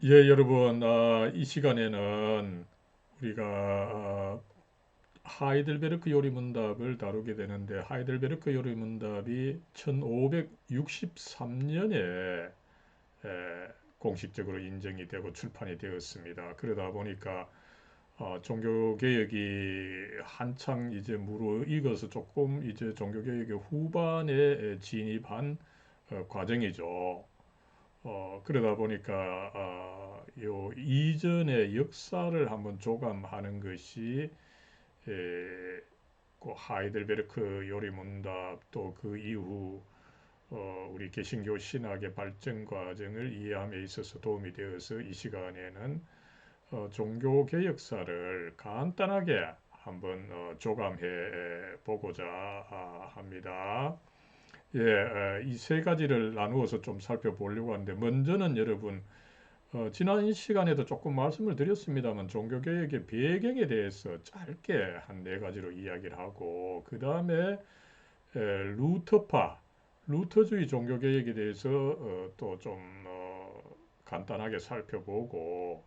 예, 여러분, 이 시간에는 우리가 하이델베르크 요리문답을 다루게 되는데, 하이델베르크 요리문답이 1563년에 공식적으로 인정이 되고 출판이 되었습니다. 그러다 보니까 종교개혁이 한창 이제 무르익어서 조금 이제 종교개혁의 후반에 진입한 과정이죠. 그러다 보니까 요 이전의 역사를 한번 조감하는 것이 그 하이델베르크 요리문답 또 그 이후 우리 개신교 신학의 발전 과정을 이해함에 있어서 도움이 되어서 이 시간에는 종교 개혁사를 간단하게 한번 조감해 보고자 합니다. 예, 이 세 가지를 나누어서 좀 살펴보려고 하는데 먼저는 여러분 지난 시간에도 조금 말씀을 드렸습니다만 종교개혁의 배경에 대해서 짧게 한 네 가지로 이야기를 하고 그 다음에 루터파, 루터주의 종교개혁에 대해서 또 좀 간단하게 살펴보고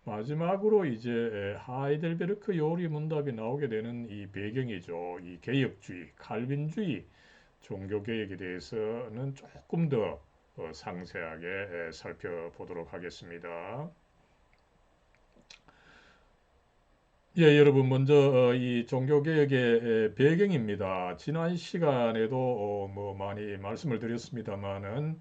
마지막으로 이제 하이델베르크 요리문답이 나오게 되는 이 배경이죠. 이 개혁주의, 칼빈주의 종교개혁에 대해서는 조금 더 상세하게 살펴보도록 하겠습니다. 예, 여러분 먼저 이 종교개혁의 배경입니다. 지난 시간에도 뭐 많이 말씀을 드렸습니다마는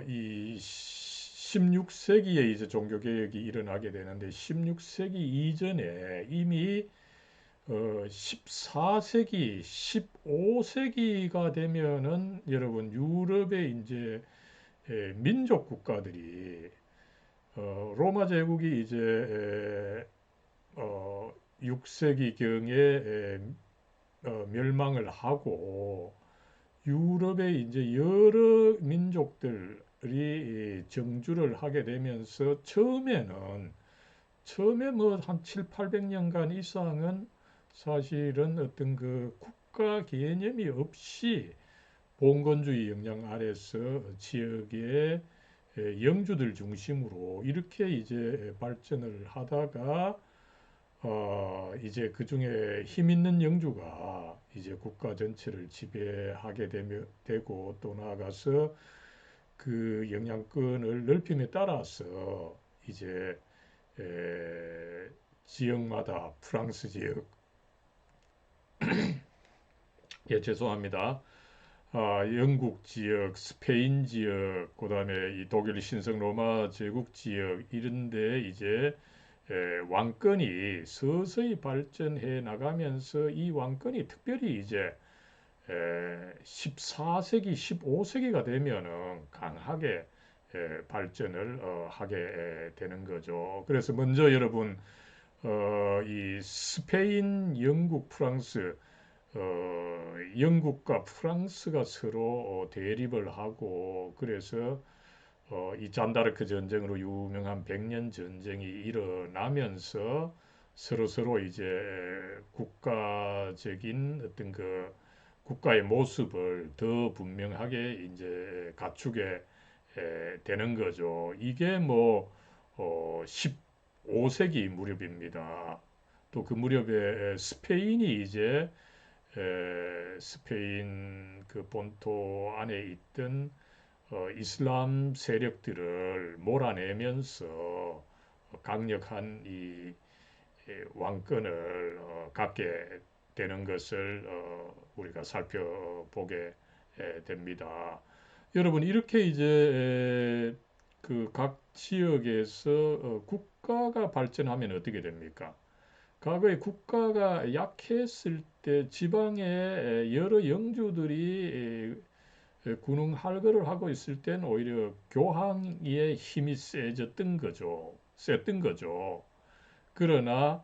이 16세기에 이제 종교개혁이 일어나게 되는데 16세기 이전에 이미 14세기, 15세기가 되면은 여러분 유럽의 이제 민족 국가들이 로마 제국이 이제 어, 6세기경에 멸망을 하고 유럽의 이제 여러 민족들이 정주를 하게 되면서 처음에 뭐 한 7, 800년간 이상은 사실은 어떤 그 국가 개념이 없이 봉건주의 영향 아래서 지역의 영주들 중심으로 이렇게 이제 발전을 하다가 이제 그 중에 힘 있는 영주가 이제 국가 전체를 지배하게 되고 또 나아가서 그 영향권을 넓힘에 따라서 이제 지역마다 프랑스 지역, 예, 죄송합니다. 영국 지역, 스페인 지역, 그다음에 이 독일 신성 로마 제국 지역 이런데 이제 왕권이 서서히 발전해 나가면서 이 왕권이 특별히 이제 14세기, 15세기가 되면은 강하게 발전을 하게 되는 거죠. 그래서 먼저 여러분 이 스페인, 영국, 프랑스 영국과 프랑스가 서로 대립을 하고 그래서 이 잔다르크 전쟁으로 유명한 백년 전쟁이 일어나면서 서로 이제 국가적인 어떤 그 국가의 모습을 더 분명하게 이제 갖추게 되는 거죠. 이게 뭐 15세기 무렵입니다. 또 그 무렵에 스페인이 이제 스페인 그 본토 안에 있던 이슬람 세력들을 몰아내면서 강력한 이 왕권을 갖게 되는 것을 우리가 살펴보게 됩니다. 여러분 이렇게 이제 그 각 지역에서 국가가 발전하면 어떻게 됩니까? 과거에 국가가 약했을 때 지방의 여러 영주들이 군웅할거를 하고 있을 때는 오히려 교황의 힘이 세졌던 거죠. 셌던 거죠. 그러나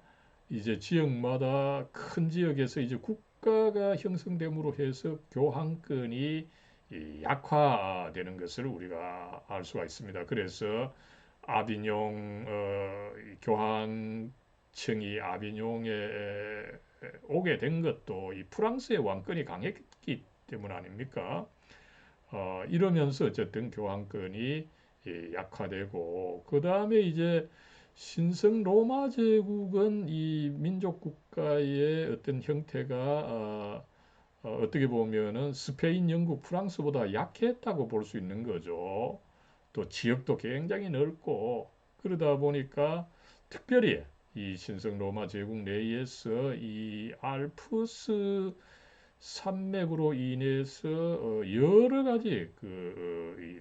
이제 지역마다 큰 지역에서 이제 국가가 형성됨으로 해서 교황권이 약화되는 것을 우리가 알 수가 있습니다. 그래서 아비뇽 교황청이 아비뇽에 오게 된 것도 이 프랑스의 왕권이 강했기 때문 아닙니까? 이러면서 어쨌든 교황권이 약화되고 그 다음에 이제 신성 로마 제국은 이 민족 국가의 어떤 형태가 어떻게 보면은 스페인, 영국, 프랑스보다 약했다고 볼 수 있는 거죠. 또 지역도 굉장히 넓고 그러다 보니까 특별히 이 신성 로마 제국 내에서 이 알프스 산맥으로 인해서 여러 가지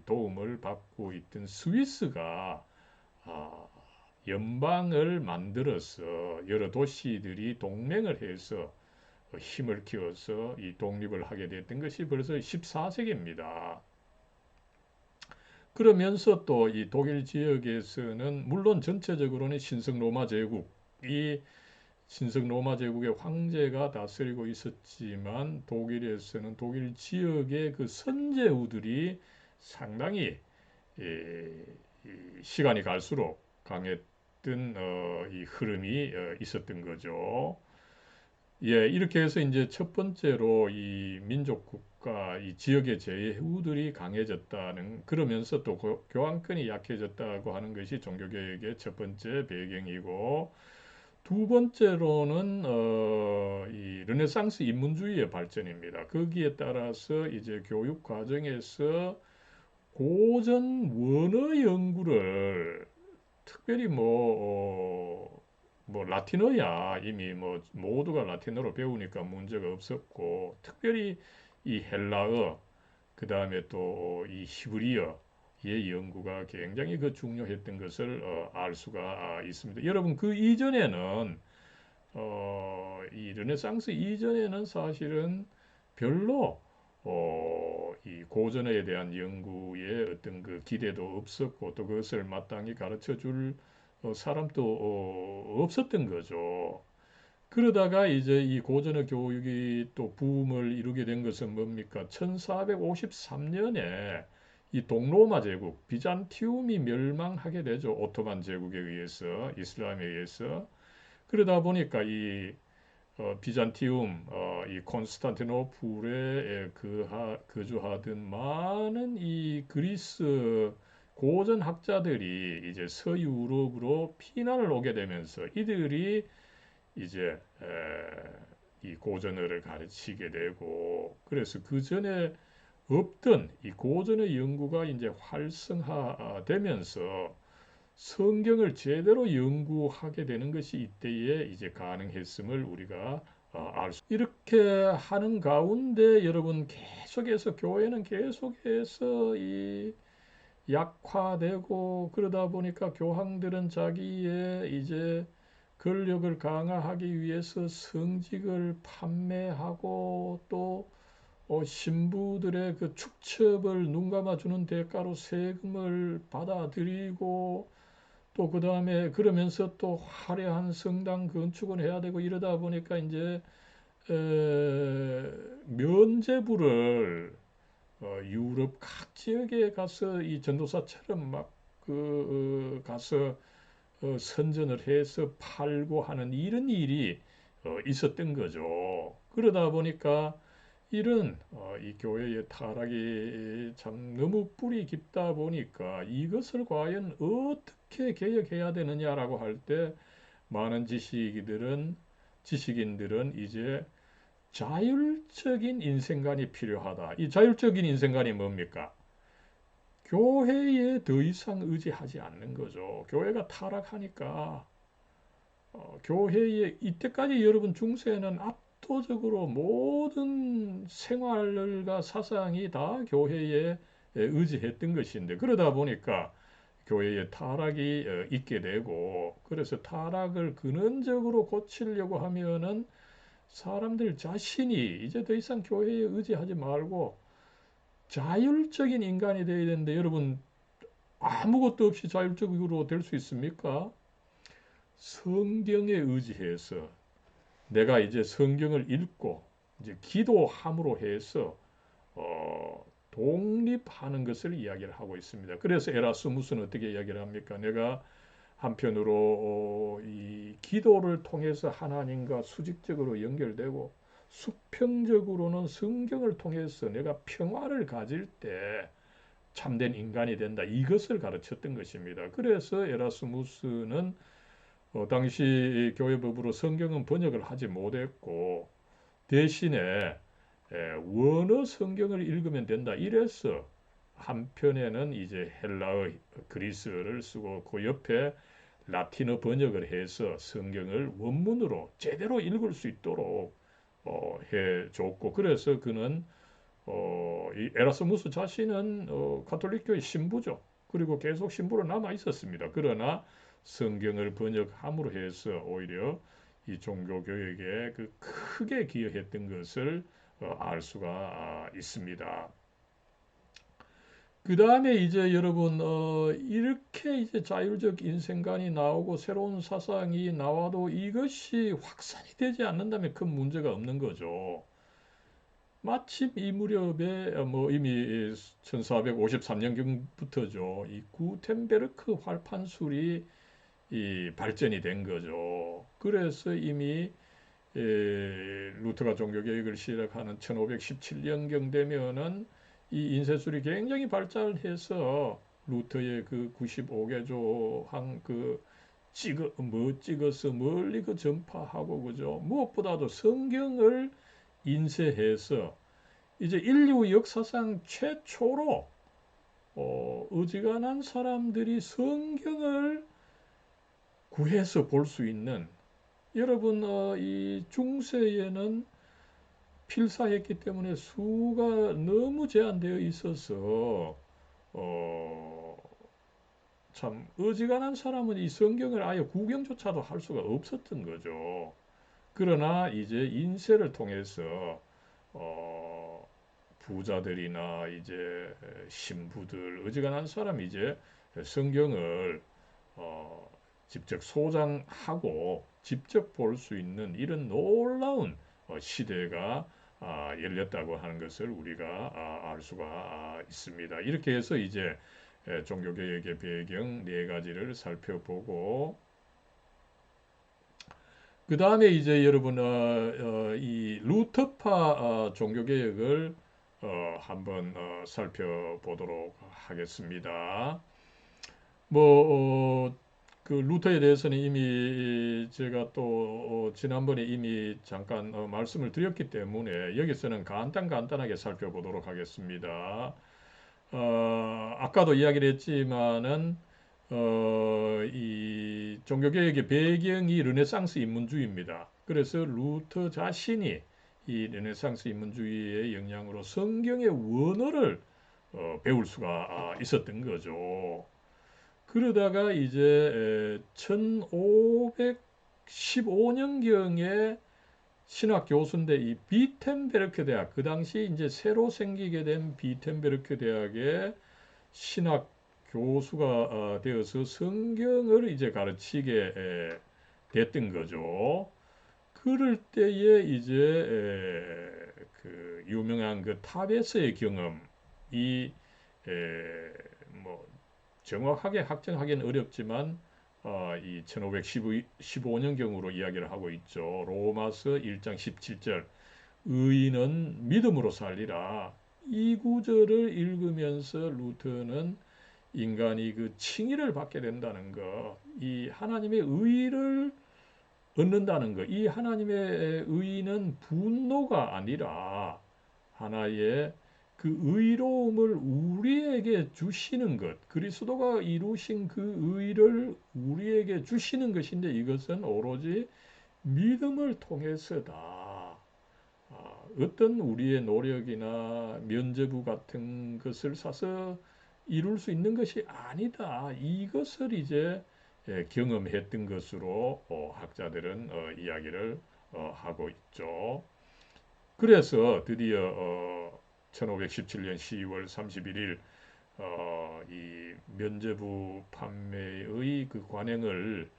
도움을 받고 있던 스위스가 아, 연방을 만들어서 여러 도시들이 동맹을 해서 힘을 키워서 이 독립을 하게 됐던 것이 벌써 14세기입니다. 그러면서 또 이 독일 지역에서는 물론 전체적으로는 신성 로마 제국, 이 신성 로마 제국의 황제가 다스리고 있었지만 독일에서는 독일 지역의 그 선제우들이 상당히 시간이 갈수록 강했던 이 흐름이 있었던 거죠. 예, 이렇게 해서 이제 첫 번째로 이 민족 국가, 이 지역의 제후들이 강해졌다는, 그러면서 또 교황권이 약해졌다고 하는 것이 종교개혁의 첫 번째 배경이고, 두 번째로는 이 르네상스 인문주의의 발전입니다. 거기에 따라서 이제 교육 과정에서 고전 원어 연구를 특별히 뭐 라틴어야 이미 뭐 모두가 라틴어로 배우니까 문제가 없었고 특별히 이 헬라어 그 다음에 또 이 히브리어의 연구가 굉장히 그 중요했던 것을 알 수가 있습니다. 여러분 그 이전에는 이 르네상스 이전에는 사실은 별로 이 고전어에 대한 연구에 어떤 그 기대도 없었고 또 그것을 마땅히 가르쳐 줄 사람도 없었던 거죠. 그러다가 이제 이 고전어 교육이 또 붐을 이루게 된 것은 뭡니까? 1453년에 이 동로마 제국, 비잔티움이 멸망하게 되죠. 오토만 제국에 의해서, 이슬람에 의해서. 그러다 보니까 이 비잔티움, 이 콘스탄티노플에 거주하던 많은 이 그리스 고전 학자들이 이제 서유럽으로 피난을 오게 되면서 이들이 이제 이 고전어를 가르치게 되고 그래서 그 전에 없던 이 고전의 연구가 이제 활성화되면서 성경을 제대로 연구하게 되는 것이 이때에 이제 가능했음을 우리가 알 수. 이렇게 하는 가운데 여러분 계속해서 교회는 계속해서 이 약화되고 그러다 보니까 교황들은 자기의 이제 권력을 강화하기 위해서 성직을 판매하고 또 신부들의 그 축첩을 눈 감아주는 대가로 세금을 받아들이고 또 그 다음에 그러면서 또 화려한 성당 건축을 해야 되고 이러다 보니까 이제 면제부를 유럽 각 지역에 가서 이 전도사처럼 막 가서 선전을 해서 팔고 하는 이런 일이 있었던 거죠. 그러다 보니까 이런 이 교회의 타락이 참 너무 뿌리 깊다 보니까 이것을 과연 어떻게 개혁해야 되느냐라고 할 때 많은 지식인들은 이제 자율적인 인생관이 필요하다. 이 자율적인 인생관이 뭡니까? 교회에 더 이상 의지하지 않는 거죠. 교회가 타락하니까 교회에 이때까지 여러분 중세는 압도적으로 모든 생활과 사상이 다 교회에 의지했던 것인데 그러다 보니까 교회의 타락이 있게 되고 그래서 타락을 근원적으로 고치려고 하면은 사람들 자신이 이제 더 이상 교회에 의지하지 말고 자율적인 인간이 되어야 되는데 여러분 아무것도 없이 자율적으로 될 수 있습니까? 성경에 의지해서 내가 이제 성경을 읽고 이제 기도함으로 해서 독립하는 것을 이야기를 하고 있습니다. 그래서 에라스무스는 어떻게 이야기를 합니까? 내가 한편으로 이 기도를 통해서 하나님과 수직적으로 연결되고 수평적으로는 성경을 통해서 내가 평화를 가질 때 참된 인간이 된다. 이것을 가르쳤던 것입니다. 그래서 에라스무스는 당시 교회법으로 성경은 번역을 하지 못했고 대신에 원어 성경을 읽으면 된다. 이래서 한편에는 이제 헬라어 그리스어를 쓰고 그 옆에 라틴어 번역을 해서 성경을 원문으로 제대로 읽을 수 있도록 해줬고 그래서 그는 이 에라스무스 자신은 가톨릭교의 신부죠. 그리고 계속 신부로 남아 있었습니다. 그러나 성경을 번역함으로 해서 오히려 이 종교 교육에 그 크게 기여했던 것을 알 수가 있습니다. 그 다음에 이제 여러분 이렇게 이제 자율적 인생관이 나오고 새로운 사상이 나와도 이것이 확산이 되지 않는다면 큰 문제가 없는 거죠. 마침 이 무렵에 뭐 이미 1453년경부터죠. 이 구텐베르크 활판술이 이 발전이 된 거죠. 그래서 이미 루터가 종교개혁을 시작하는 1517년경 되면은 이 인쇄술이 굉장히 발달해서 루터의 그 95개조 한그 찍어서 멀리 그 전파하고 그죠. 무엇보다도 성경을 인쇄해서 이제 인류 역사상 최초로 어지간한 사람들이 성경을 구해서 볼 수 있는 여러분 이 중세에는 필사했기 때문에 수가 너무 제한되어 있어서 어, 참 어지간한 사람은 이 성경을 아예 구경조차도 할 수가 없었던 거죠. 그러나 이제 인쇄를 통해서 어, 부자들이나 이제 신부들 어지간한 사람이 이제 성경을 어, 직접 소장하고 직접 볼 수 있는 이런 놀라운 시대가 열렸다고 하는 것을 우리가 알 수가 있습니다. 이렇게 해서 이제 종교개혁의 배경 네 가지를 살펴보고 그 다음에 이제 여러분 이 루터파 종교개혁을 한번 살펴보도록 하겠습니다. 그 루터에 대해서는 이미 제가 또 지난번에 이미 잠깐 말씀을 드렸기 때문에 여기서는 간단하게 살펴보도록 하겠습니다. 아까도 이야기를 했지만은 이 종교개혁의 배경이 르네상스 인문주의입니다. 그래서 루터 자신이 이 르네상스 인문주의의 영향으로 성경의 원어를 배울 수가 있었던 거죠. 그러다가 이제 1515년경에 신학 교수인데 이 비텐베르크 대학 그 당시 이제 새로 생기게 된 비텐베르크 대학의 신학 교수가 되어서 성경을 이제 가르치게 됐던 거죠. 그럴 때에 이제 그 유명한 그 탑에서의 경험이 뭐 정확하게 확정하기는 어렵지만 이 1515년경으로 이야기를 하고 있죠. 로마서 1장 17절 의인은 믿음으로 살리라. 이 구절을 읽으면서 루터는 인간이 그 칭의를 받게 된다는 것, 이 하나님의 의를 얻는다는 것, 이 하나님의 의는 분노가 아니라 하나의 그 의로움을 우리에게 주시는 것, 그리스도가 이루신 그 의를 우리에게 주시는 것인데 이것은 오로지 믿음을 통해서다. 어떤 우리의 노력이나 면죄부 같은 것을 사서 이룰 수 있는 것이 아니다. 이것을 이제 경험했던 것으로 학자들은 이야기를 하고 있죠. 그래서 드디어 1517년 12월 31일 이 면죄부 판매의 그 관행을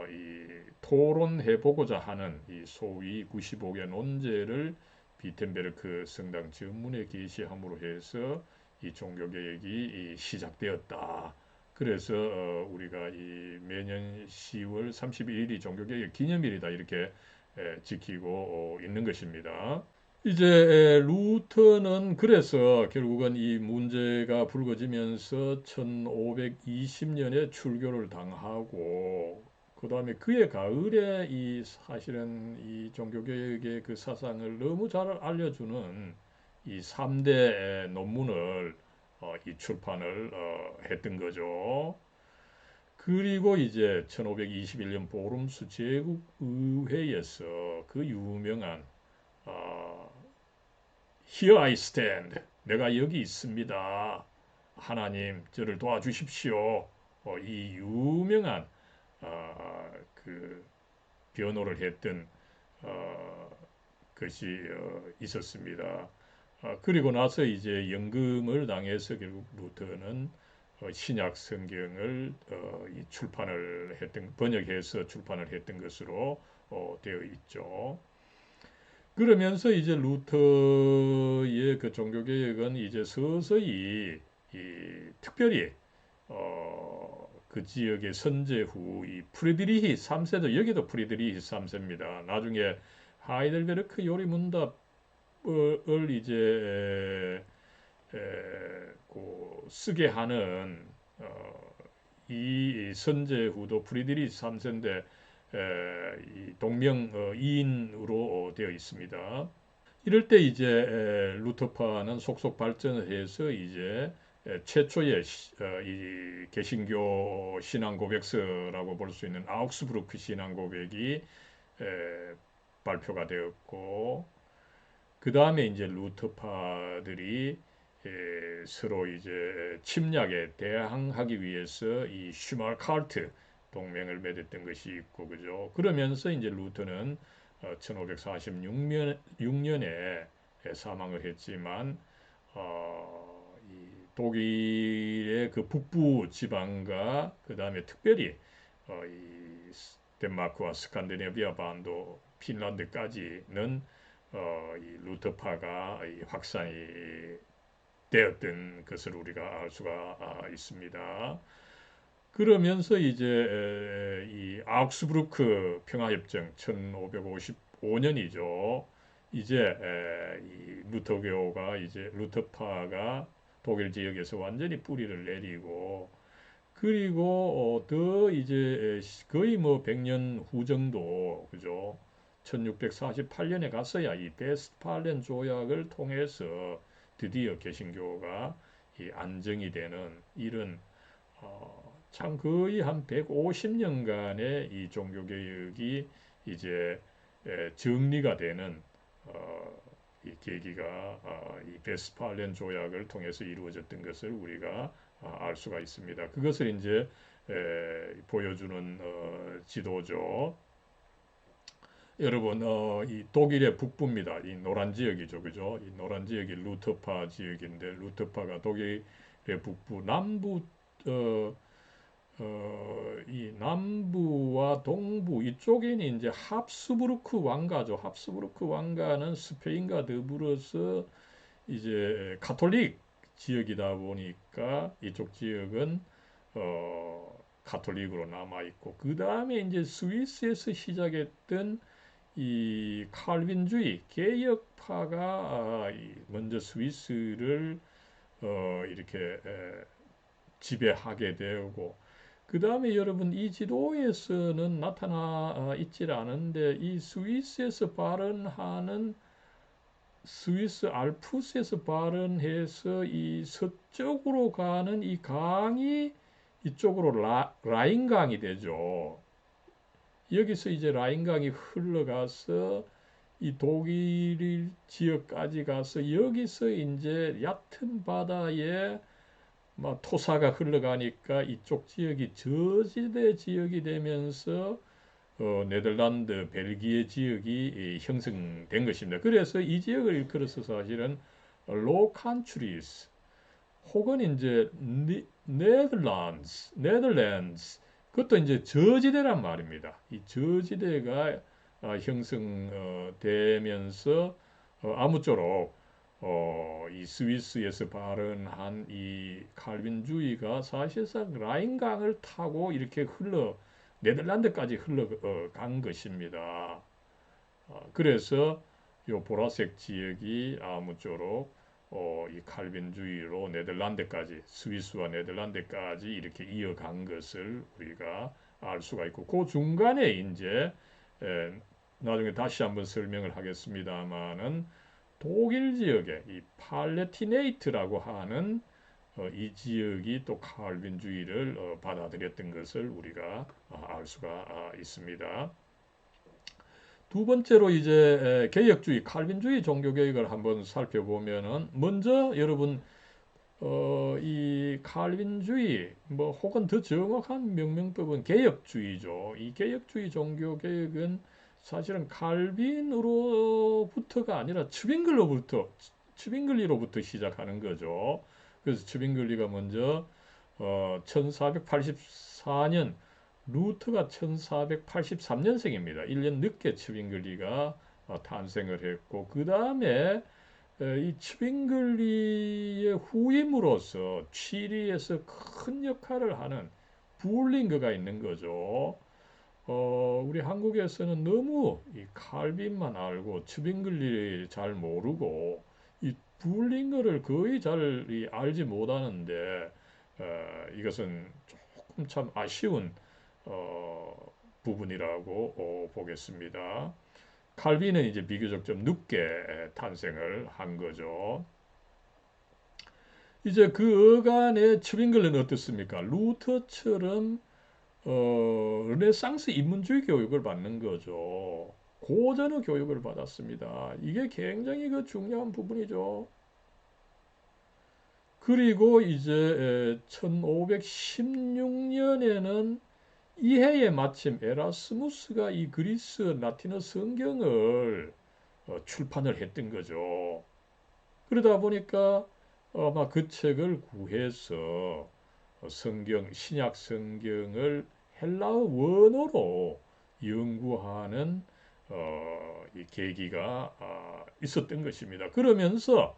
이 토론해 보고자 하는 이 소위 95개 논제를 비텐베르크 성당 전문에 게시함으로 해서 이 종교개혁이 시작되었다. 그래서 우리가 이 매년 10월 31일이 종교개혁 기념일이다 이렇게 지키고 있는 것입니다. 이제 루터는 그래서 결국은 이 문제가 불거지면서 1520년에 출교를 당하고 그 다음에 그의 가을에 이 사실은 이 종교개혁의 그 사상을 너무 잘 알려주는 이 3대 논문을 이 출판을 했던 거죠. 그리고 이제 1521년 보름수 제국의회에서 그 유명한 어, Here I stand. 내가 여기 있습니다. 하나님, 저를 도와주십시오. 이 유명한 그 변호를 했던 어, 것이 있었습니다. 그리고 나서 이제 연금을 당해서 결국 루터는 신약 성경을 출판을 했던 번역해서 출판을 했던 것으로 되어 있죠. 그러면서 이제 루터의 그 종교개혁은 이제 서서히 특별히 그 지역의 선제후 이 프리드리히 3세도 여기도 프리드리히 3세입니다. 나중에 하이델베르크 요리문답을 이제 그 쓰게 하는 이 선제후도 프리드리히 3세인데 이 동명 이인으로 되어 있습니다. 이럴 때 이제 루터파는 속속 발전을 해서 이제 최초의 이 개신교 신앙 고백서라고 볼 수 있는 아우크스부르크 신앙 고백이 발표가 되었고 그 다음에 이제 루터파들이 서로 이제 침략에 대항하기 위해서 이 슈말칼트 동맹을 맺었던 것이 있고 그죠. 그러면서 이제 루터는 1546년에 사망을 했지만 이 독일의 그 북부 지방과 그 다음에 특별히 이 덴마크와 스칸디네비아 반도, 핀란드까지는 이 루터파가 확산이 되었던 것을 우리가 알 수가 있습니다. 그러면서 이제 이 아우크스부르크 평화협정 1555년이죠. 이제 이 루터교가 이제 루터파가 독일 지역에서 완전히 뿌리를 내리고 그리고 더 이제 거의 뭐 100년 후 정도 그죠? 1648년에 갔어야 이 베스트팔렌 조약을 통해서 드디어 개신교가 이 안정이 되는 이런 참 거의 한 150년간의 이 종교개혁이 이제 정리가 되는 이 계기가 이 베스팔렌 조약을 통해서 이루어졌던 것을 우리가 알 수가 있습니다. 그것을 이제 보여주는 지도죠. 여러분, 이 독일의 북부입니다. 이 노란 지역이죠, 그죠? 이 노란 지역이 루터파 지역인데 루터파가 독일의 북부, 남부 이 남부와 동부 이쪽에는 이제 합스부르크 왕가죠. 합스부르크 왕가는 스페인과 더불어서 이제 가톨릭 지역이다 보니까 이쪽 지역은 가톨릭으로 남아 있고 그 다음에 이제 스위스에서 시작했던 이 칼빈주의 개혁파가 먼저 스위스를 이렇게 지배하게 되고 그 다음에 여러분 이 지도에서는 나타나 있질 않은데 이 스위스에서 발현하는 스위스 알프스에서 발현해서 이 서쪽으로 가는 이 강이 이쪽으로 라인강이 되죠. 여기서 이제 라인강이 흘러가서 이 독일 지역까지 가서 여기서 이제 얕은 바다에 막 토사가 흘러가니까 이쪽 지역이 저지대 지역이 되면서 네덜란드, 벨기에 지역이 형성된 것입니다. 그래서 이 지역을 일컬어서 사실은 로우 컨트리스 혹은 이제 네덜란드 그것도 이제 저지대란 말입니다. 이 저지대가 형성되면서 아무쪼록 이 스위스에서 발현한 이 칼빈주의가 사실상 라인강을 타고 이렇게 네덜란드까지 흘러간 것입니다. 그래서 요 보라색 지역이 아무쪼록 이 칼빈주의로 네덜란드까지 스위스와 네덜란드까지 이렇게 이어간 것을 우리가 알 수가 있고 그 중간에 이제 에, 나중에 다시 한번 설명을 하겠습니다마는 독일 지역에 이 팔레티네이트라고 하는 이 지역이 또 칼빈주의를 받아들였던 것을 우리가 알 수가 있습니다. 두 번째로 이제 개혁주의, 칼빈주의 종교개혁을 한번 살펴보면은 먼저 여러분 이 칼빈주의 뭐 혹은 더 정확한 명명법은 개혁주의죠. 이 개혁주의 종교개혁은 사실은 칼빈으로부터가 아니라 츠빙글리로부터 시작하는 거죠. 그래서 츠빙글리가 먼저 1484년 루트가 1483년생입니다. 1년 늦게 츠빙글리가 탄생을 했고 그 다음에 이 츠빙글리의 후임으로서 취리에서 큰 역할을 하는 부울링거가 있는 거죠. 우리 한국에서는 너무 이 칼빈만 알고 츠빙글리 잘 모르고 이 부울링거를 거의 잘 알지 못하는데 이것은 조금 참 아쉬운 부분이라고 보겠습니다. 칼빈은 이제 비교적 좀 늦게 탄생을 한 거죠. 이제 그 어간의 츠빙글레는 어떻습니까? 루터처럼 르네상스 인문주의 교육을 받는 거죠. 고전의 교육을 받았습니다. 이게 굉장히 그 중요한 부분이죠. 그리고 이제 1516년에는 이 해에 마침 에라스무스가 이 그리스 라틴어 성경을 출판을 했던 거죠. 그러다 보니까 아마 그 책을 구해서 신약 성경을 헬라어 원어로 연구하는 이 계기가 있었던 것입니다. 그러면서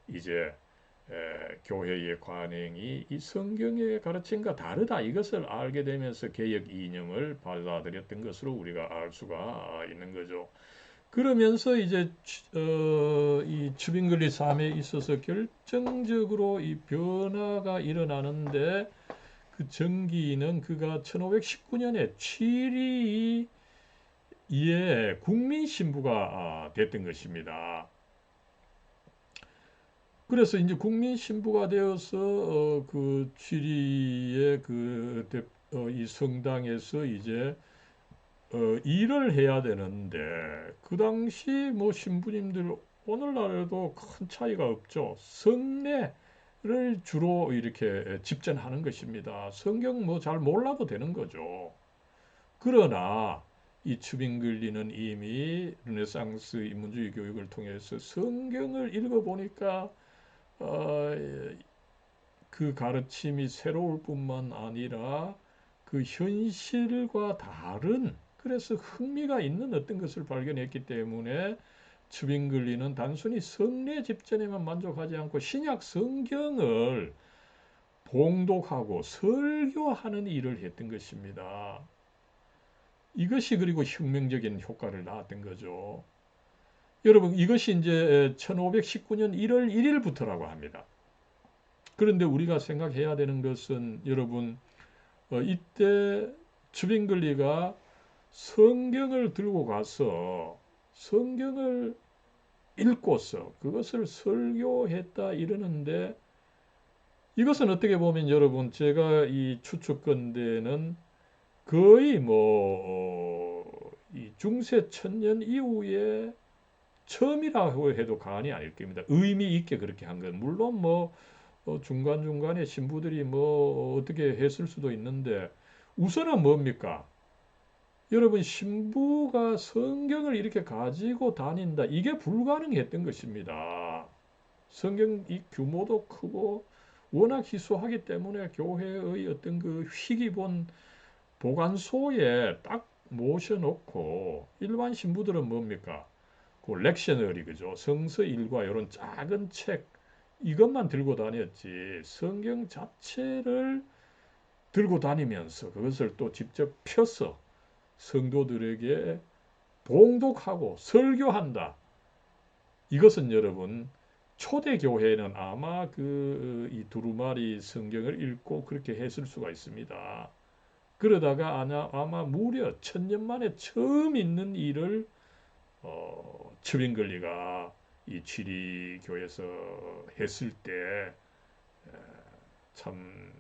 이제 교회의 관행이 이 성경의 가르침과 다르다 이것을 알게 되면서 개혁 이념을 받아들였던 것으로 우리가 알 수가 있는 거죠. 그러면서 이제 이 츠빙글리 삶에 있어서 결정적으로 이 변화가 일어나는데 그 전기는 그가 1519년에 취리의 국민 신부가 됐던 것입니다. 그래서 이제 국민 신부가 되어서 그 취리의 이 성당에서 이제 일을 해야 되는데 그 당시 뭐 신부님들 오늘날에도 큰 차이가 없죠. 성례를 주로 이렇게 집전하는 것입니다. 성경 뭐 잘 몰라도 되는 거죠. 그러나 이 츠빙글리는 이미 르네상스 인문주의 교육을 통해서 성경을 읽어보니까 어, 그 가르침이 새로울 뿐만 아니라 그 현실과 다른 그래서 흥미가 있는 어떤 것을 발견했기 때문에 츠빙글리는 단순히 성례 집전에만 만족하지 않고 신약 성경을 봉독하고 설교하는 일을 했던 것입니다. 이것이 그리고 혁명적인 효과를 낳았던 거죠. 여러분 이것이 이제 1519년 1월 1일부터라고 합니다. 그런데 우리가 생각해야 되는 것은 여러분 이때 츠빙글리가 성경을 들고 가서 성경을 읽고서 그것을 설교했다 이러는데 이것은 어떻게 보면 여러분 제가 이 추측컨대는 거의 이 중세 천년 이후에 처음이라고 해도 과언이 아닐 겁니다. 의미 있게 그렇게 한 건 물론 뭐 중간중간에 신부들이 뭐 어떻게 했을 수도 있는데 우선은 뭡니까? 여러분 신부가 성경을 이렇게 가지고 다닌다. 이게 불가능했던 것입니다. 성경 이 규모도 크고 워낙 희소하기 때문에 교회의 어떤 그 희귀본 보관소에 딱 모셔놓고 일반 신부들은 뭡니까? 그 렉셔너리 그죠? 성서 일과 이런 작은 책 이것만 들고 다녔지 성경 자체를 들고 다니면서 그것을 또 직접 펴서 성도들에게 봉독하고 설교한다. 이것은 여러분 초대교회는 아마 이 두루마리 성경을 읽고 그렇게 했을 수가 있습니다. 그러다가 아마 무려 1000년 만에 처음 있는 일을 츠빙글리가 이 취리 교회에서 했을 때 참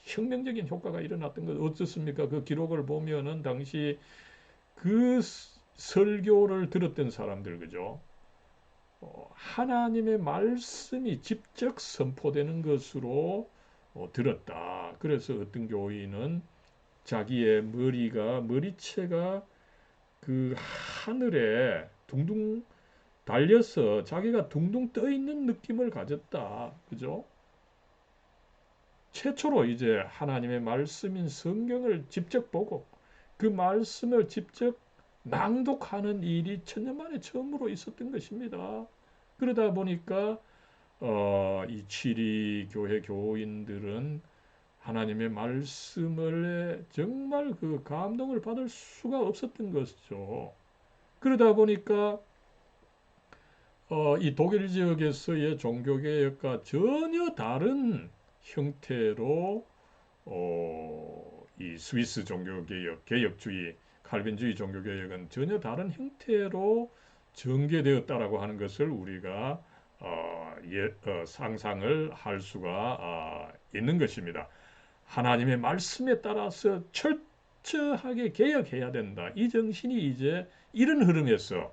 혁명적인 효과가 일어났던 것 어떻습니까? 그 기록을 보면은 당시 그 설교를 들었던 사람들 그죠? 하나님의 말씀이 직접 선포되는 것으로 들었다. 그래서 어떤 교인은 자기의 머리채가 그 하늘에 둥둥 달려서 자기가 둥둥 떠 있는 느낌을 가졌다. 그죠? 최초로 이제 하나님의 말씀인 성경을 직접 보고 그 말씀을 직접 낭독하는 일이 1000년 만에 처음으로 있었던 것입니다. 그러다 보니까 이 취리 교회 교인들은 하나님의 말씀을 정말 그 감동을 받을 수가 없었던 것이죠. 그러다 보니까 이 독일 지역에서의 종교개혁과 전혀 다른 형태로 이 스위스 종교개혁, 개혁주의, 칼빈주의 종교개혁은 전혀 다른 형태로 전개되었다라고 하는 것을 우리가 상상을 할 수가 있는 것입니다. 하나님의 말씀에 따라서 철저하게 개혁해야 된다. 이 정신이 이제 이런 흐름에서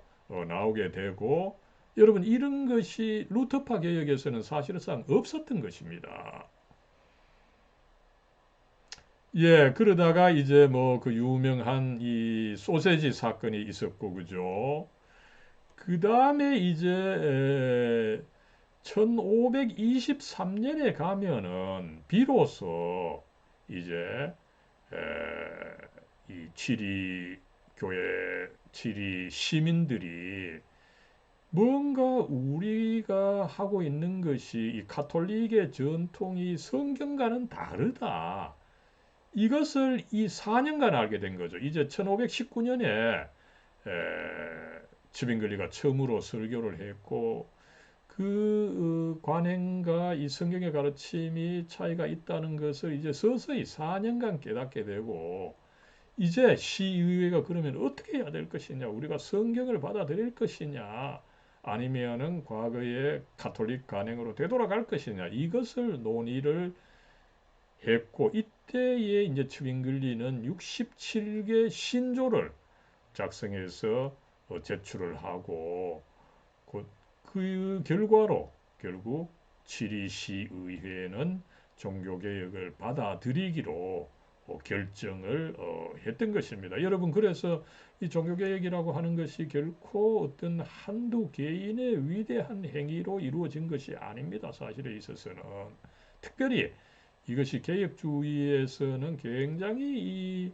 나오게 되고 여러분 이런 것이 루터파 개혁에서는 사실상 없었던 것입니다. 예, 그러다가 이제 뭐 그 유명한 이 소세지 사건이 있었고 그죠? 그 다음에 이제 1523년에 가면은 비로소 이제 이 치리 교회, 치리 시민들이 뭔가 우리가 하고 있는 것이 이 가톨릭의 전통이 성경과는 다르다. 이것을 이 4년간 알게 된 거죠. 이제 1519년에 츠빙글리가 처음으로 설교를 했고 그 관행과 이 성경의 가르침이 차이가 있다는 것을 이제 서서히 4년간 깨닫게 되고 이제 시의회가 그러면 어떻게 해야 될 것이냐 우리가 성경을 받아들일 것이냐 아니면은 과거의 가톨릭 관행으로 되돌아갈 것이냐 이것을 논의를 했고 이때에 이제 츠빙글리는 67개 신조를 작성해서 제출을 하고 그 결과로 결국 치리시 의회는 종교개혁을 받아들이기로 결정을 했던 것입니다. 여러분 그래서 이 종교개혁이라고 하는 것이 결코 어떤 한두 개인의 위대한 행위로 이루어진 것이 아닙니다. 사실에 있어서는 특별히 이것이 개혁주의에서는 굉장히 이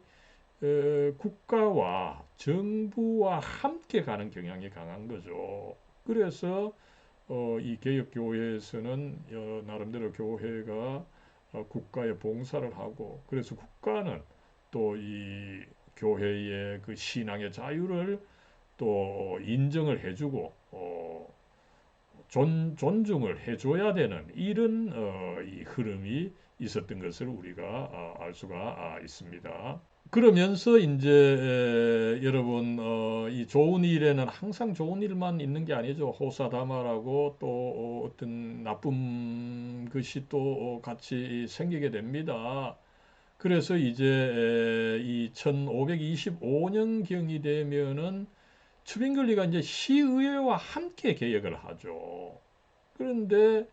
국가와 정부와 함께 가는 경향이 강한 거죠. 그래서 이 개혁교회에서는 나름대로 교회가 국가에 봉사를 하고 그래서 국가는 또 이 교회의 그 신앙의 자유를 또 인정을 해주고 존중을 해줘야 되는 이런 이 흐름이 있었던 것을 우리가 알 수가 있습니다. 그러면서 이제 여러분 이 좋은 일에는 항상 좋은 일만 있는 게 아니죠. 호사다마라고 또 어떤 나쁜 것이 또 같이 생기게 됩니다. 그래서 이제 이 1525년경이 되면은 츠빙글리가 이제 시의회와 함께 개혁을 하죠. 그런데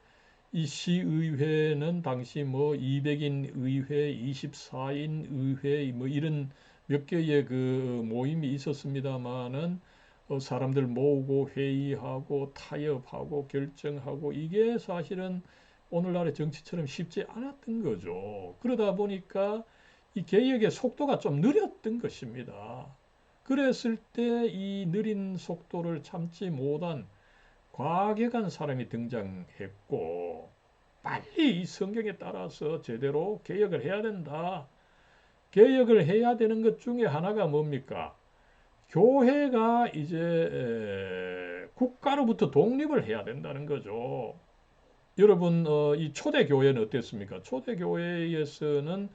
이 시의회는 당시 뭐 200인 의회, 24인 의회 뭐 이런 몇 개의 그 모임이 있었습니다마는 사람들 모으고 회의하고 타협하고 결정하고 이게 사실은 오늘날의 정치처럼 쉽지 않았던 거죠. 그러다 보니까 이 개혁의 속도가 좀 느렸던 것입니다. 그랬을 때 이 느린 속도를 참지 못한 과격한 사람이 등장했고 빨리 이 성경에 따라서 제대로 개혁을 해야 된다. 개혁을 해야 되는 것 중에 하나가 뭡니까? 교회가 이제 국가로부터 독립을 해야 된다는 거죠. 여러분, 이 초대 교회는 어땠습니까? 초대 교회에서는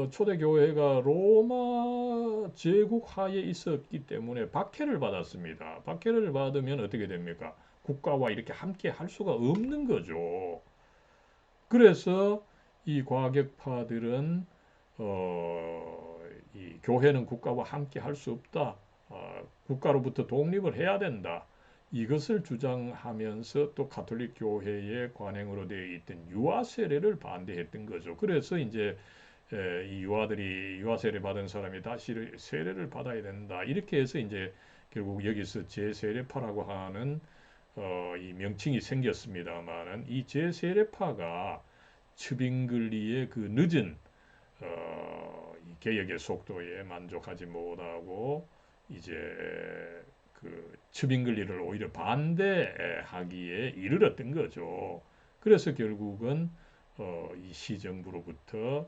초대 교회가 로마 제국 하에 있었기 때문에 박해를 받았습니다. 박해를 받으면 어떻게 됩니까? 국가와 이렇게 함께 할 수가 없는 거죠. 그래서 이 과격파들은 이 교회는 국가와 함께 할 수 없다. 국가로부터 독립을 해야 된다. 이것을 주장하면서 또 가톨릭 교회의 관행으로 되어 있던 유아 세례를 반대했던 거죠. 그래서 이제 이 유아들이 유아 세례 받은 사람이 다시 세례를 받아야 된다. 이렇게 해서 이제 결국 여기서 제세례파라고 하는 이 명칭이 생겼습니다만은 이 제세례파가 츠빙글리의 그 늦은 이 개혁의 속도에 만족하지 못하고 이제 그 츠빙글리를 오히려 반대하기에 이르렀던 거죠. 그래서 결국은 이 시정부로부터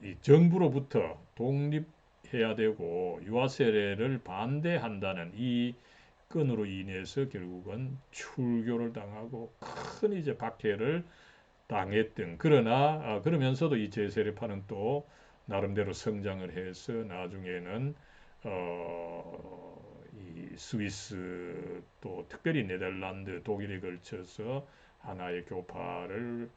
이 정부로부터 독립해야 되고 유아 세례를 반대한다는 이 건으로 인해서 결국은 출교를 당하고 큰 이제 박해를 당했던 그러나 그러면서도 이 제세례파는 또 나름대로 성장을 해서 나중에는 이 스위스 또 특별히 네덜란드 독일에 걸쳐서 하나의 교파를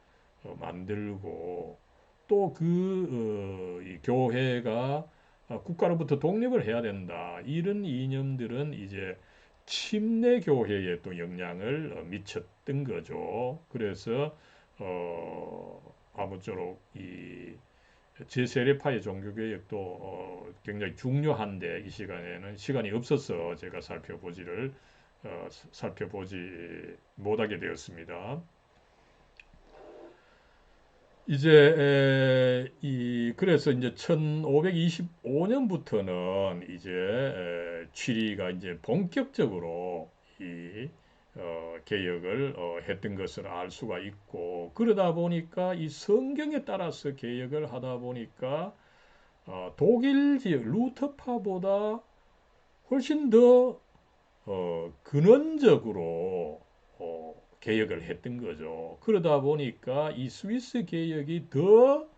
만들고 또 이 교회가 국가로부터 독립을 해야 된다. 이런 이념들은 이제 침례 교회에 또 영향을 미쳤던 거죠. 그래서 아무쪼록 이 제세례파의 종교개혁도 굉장히 중요한데 이 시간에는 시간이 없어서 제가 살펴보지 못하게 되었습니다. 이제 그래서 이제 1525년부터는 이제 취리가 이제 본격적으로 이 개혁을 했던 것을 알 수가 있고 그러다 보니까 이 성경에 따라서 개혁을 하다 보니까 독일 지역 루터파보다 훨씬 더 근원적으로 개혁을 했던 거죠. 그러다 보니까 이 스위스 개혁이 더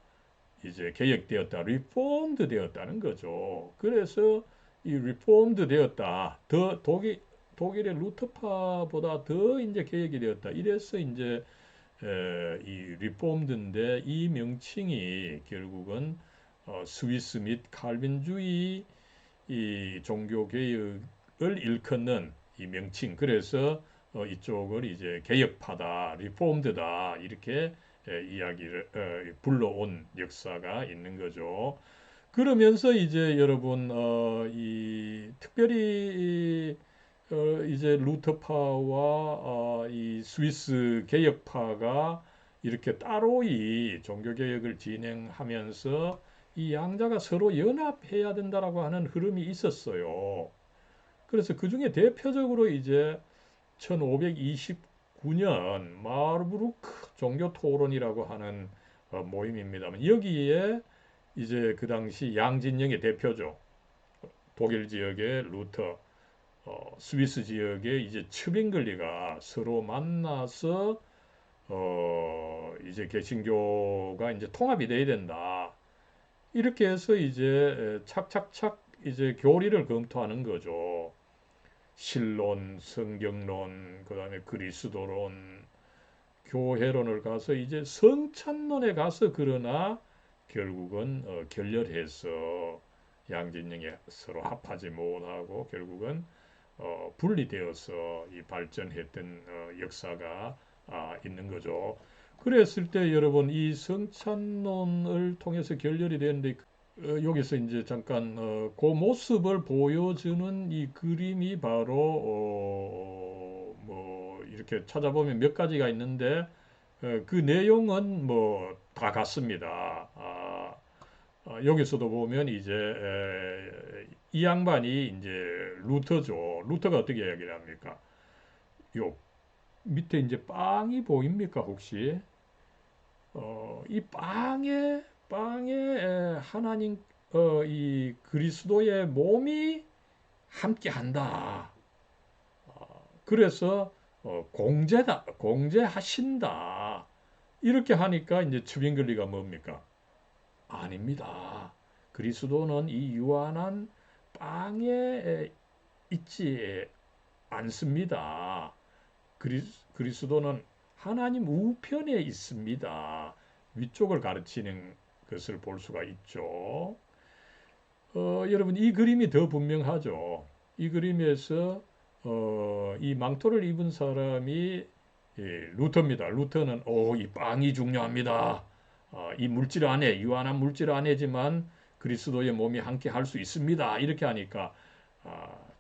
이제 개혁되었다, 리폼드 되었다는 거죠. 그래서 이 리폼드 되었다, 더 독일의 루터파보다 더 이제 개혁이 되었다. 이래서 이제 이 리폼드인데 이 명칭이 결국은 스위스 및 칼빈주의 이 종교 개혁을 일컫는 이 명칭. 그래서 이쪽을 이제 개혁파다, 리폼드다 이렇게 이야기를 불러온 역사가 있는 거죠. 그러면서 이제 여러분 이 특별히 이제 루터파와 이 스위스 개혁파가 이렇게 따로 이 종교 개혁을 진행하면서 이 양자가 서로 연합해야 된다라고 하는 흐름이 있었어요. 그래서 그 중에 대표적으로 이제 1529년 마르부르크 종교 토론이라고 하는 모임입니다만 여기에 이제 그 당시 양진영의 대표죠. 독일 지역의 루터, 스위스 지역의 이제 츠빙글리가 서로 만나서 이제 개신교가 이제 통합이 돼야 된다. 이렇게 해서 이제 착착착 이제 교리를 검토하는 거죠. 신론, 성경론, 그다음에 그리스도론, 교회론을 가서 이제 성찬론에 가서 그러나 결국은 결렬해서 양진영이 서로 합하지 못하고 결국은 분리되어서 이 발전했던 역사가 있는 거죠. 그랬을 때 여러분 이 성찬론을 통해서 결렬이 되는데 여기서 이제 잠깐 그 모습을 보여주는 이 그림이 바로 뭐 이렇게 찾아보면 몇 가지가 있는데 그 내용은 뭐 다 같습니다. 여기서도 보면 이제 이 양반이 이제 루터죠. 루터가 어떻게 이야기를 합니까? 요 밑에 이제 빵이 보입니까 혹시? 이 빵에 하나님 이 그리스도의 몸이 함께한다. 그래서 공제하신다. 이렇게 하니까 이제 츠빙글리가 뭡니까? 아닙니다. 그리스도는 이 유한한 빵에 있지 않습니다. 그리스도는 하나님 우편에 있습니다. 위쪽을 가르치는 것을 볼 수가 있죠. 여러분 이 그림이 더 분명하죠. 이 그림에서 이 망토를 입은 사람이 예, 루터입니다. 루터는 이 빵이 중요합니다. 이 물질 안에 유한한 물질 안에지만 그리스도의 몸이 함께 할 수 있습니다. 이렇게 하니까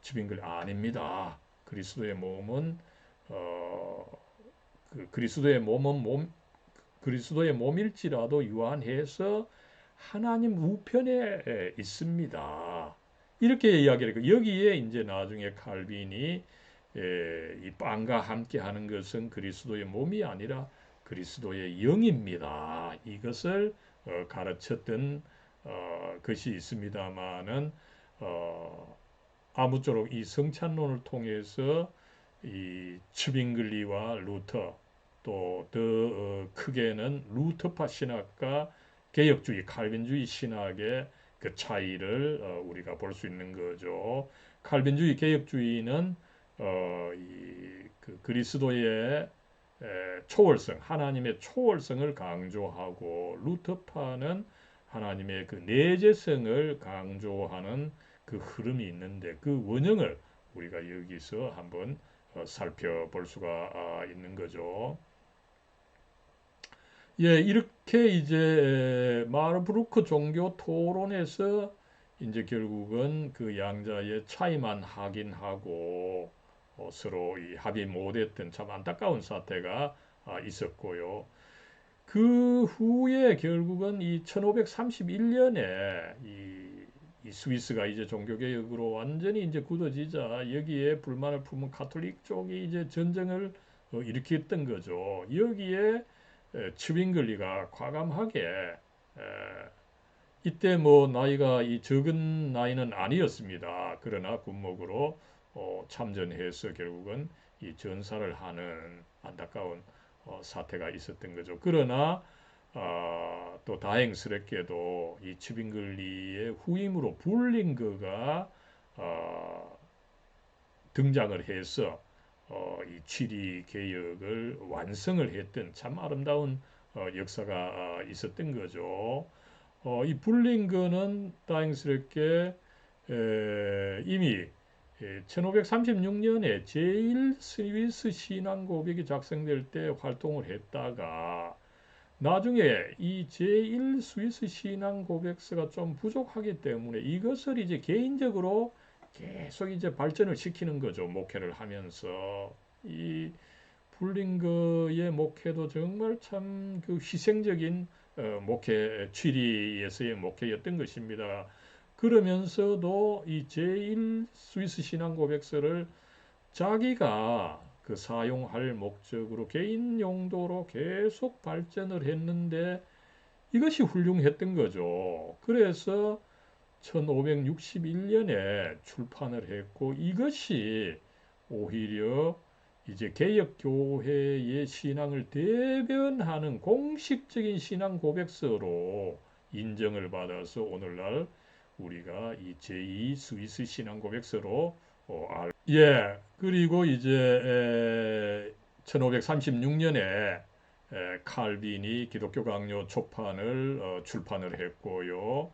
츠빙글 아닙니다. 그리스도의 몸은 어, 그리스도의 몸일지라도 유한해서 하나님 우편에 있습니다. 이렇게 이야기를 했고 여기에 이제 나중에 칼빈이 이 빵과 함께 하는 것은 그리스도의 몸이 아니라 그리스도의 영입니다. 이것을 가르쳤던 것이 있습니다만은 아무쪼록 이 성찬론을 통해서 이 츠빙글리와 루터 또 더 크게는 루터파 신학과 개혁주의 칼빈주의 신학의 그 차이를 우리가 볼 수 있는 거죠. 칼빈주의 개혁주의는 그 그리스도의 초월성, 하나님의 초월성을 강조하고 루터파는 하나님의 그 내재성을 강조하는 그 흐름이 있는데 그 원형을 우리가 여기서 한번 살펴볼 수가 있는 거죠. 예, 이렇게 이제 마르브루크 종교 토론에서 이제 결국은 그 양자의 차이만 확인하고 서로 이 합의 못했던 참 안타까운 사태가 있었고요. 그 후에 결국은 이 1531년에 이 스위스가 이제 종교개혁으로 완전히 이제 굳어지자 여기에 불만을 품은 가톨릭 쪽이 이제 전쟁을 일으켰던 거죠. 여기에 츠빙글리가 과감하게 이때 뭐 나이가 이 적은 나이는 아니었습니다. 그러나 군목으로 참전해서 결국은 이 전사를 하는 안타까운 사태가 있었던 거죠. 그러나 또 다행스럽게도 이 츠빙글리의 후임으로 불링거가 등장을 해서 이 취리 개혁을 완성을 했던 참 아름다운 역사가 있었던 거죠. 이 불링거는 다행스럽게 이미 1536년에 제1 스위스 신앙 고백이 작성될 때 활동을 했다가 나중에 이 제1 스위스 신앙 고백서가 좀 부족하기 때문에 이것을 이제 개인적으로 계속 이제 발전을 시키는 거죠. 목회를 하면서 이 불링거의 목회도 정말 참 그 희생적인 목회 취리에서의 목회였던 것입니다. 그러면서도 이 제1 스위스 신앙 고백서를 자기가 그 사용할 목적으로 개인 용도로 계속 발전을 했는데 이것이 훌륭했던 거죠. 그래서 1561년에 출판을 했고 이것이 오히려 이제 개혁교회의 신앙을 대변하는 공식적인 신앙 고백서로 인정을 받아서 오늘날 우리가 이 제2 스위스 신앙 고백서로 예, 그리고 이제 1536년에 칼빈이 기독교 강요 초판을 출판을 했고요.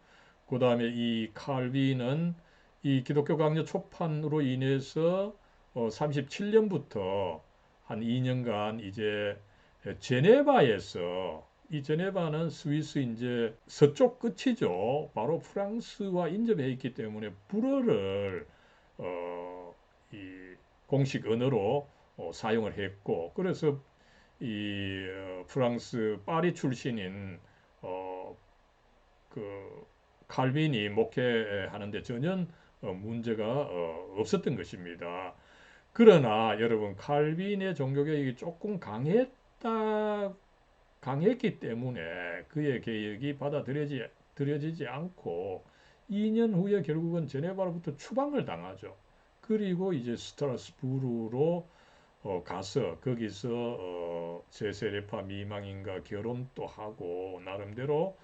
그 다음에 이 칼빈은 이 기독교 강요 초판으로 인해서 37년부터 한 2년간 이제 제네바에서 이 제네바는 스위스 이제 서쪽 끝이죠. 바로 프랑스와 인접해 있기 때문에 불어를 이 공식 언어로 사용을 했고 그래서 이 프랑스 파리 출신인 어, 그 칼빈이 목회하는데 전혀 문제가 없었던 것입니다. 그러나 여러분 칼빈의 종교개혁이 조금 강했기 때문에 그의 개혁이 받아들여지지 않고 2년 후에 결국은 제네바로부터 추방을 당하죠. 그리고 이제 스트라스부르로 가서 거기서 제세례파 미망인과 결혼도 하고 나름대로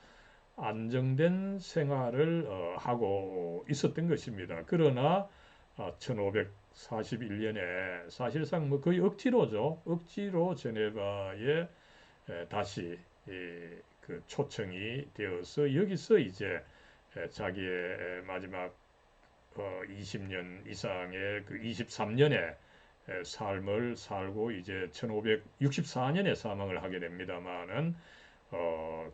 안정된 생활을 하고 있었던 것입니다. 그러나 1541년에 사실상 뭐 거의 억지로죠. 억지로 제네바에 다시 그 초청이 되어서 여기서 이제 자기의 마지막 20년 이상의 그 23년의 삶을 살고 이제 1564년에 사망을 하게 됩니다만은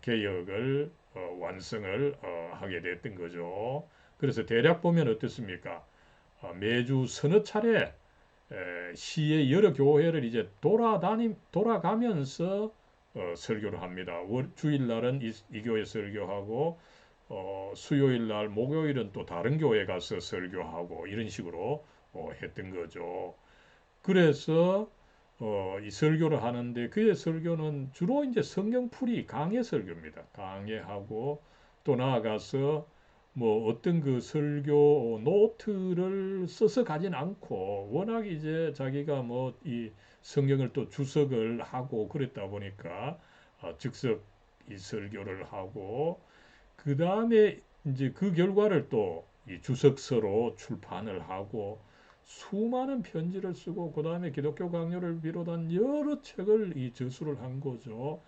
개혁을 완성을 하게 됐던 거죠. 그래서 대략 보면 어떻습니까? 매주 서너 차례 시의 여러 교회를 이제 돌아가면서 설교를 합니다. 주일날은 이 교회 설교하고 수요일 날, 목요일은 또 다른 교회 가서 설교하고 이런 식으로 했던 거죠. 그래서 이 설교를 하는데 그의 설교는 주로 이제 성경풀이 강해 설교입니다. 강해하고 또 나아가서 뭐 어떤 그 설교 노트를 써서 가진 않고 워낙 이제 자기가 뭐 이 성경을 또 주석을 하고 그랬다 보니까 즉석 이 설교를 하고 그 다음에 이제 그 결과를 또 이 주석서로 출판을 하고 수많은 편지를 쓰고 그 다음에 기독교 강요를 비롯한 여러 책을 이 저술을 한 거죠.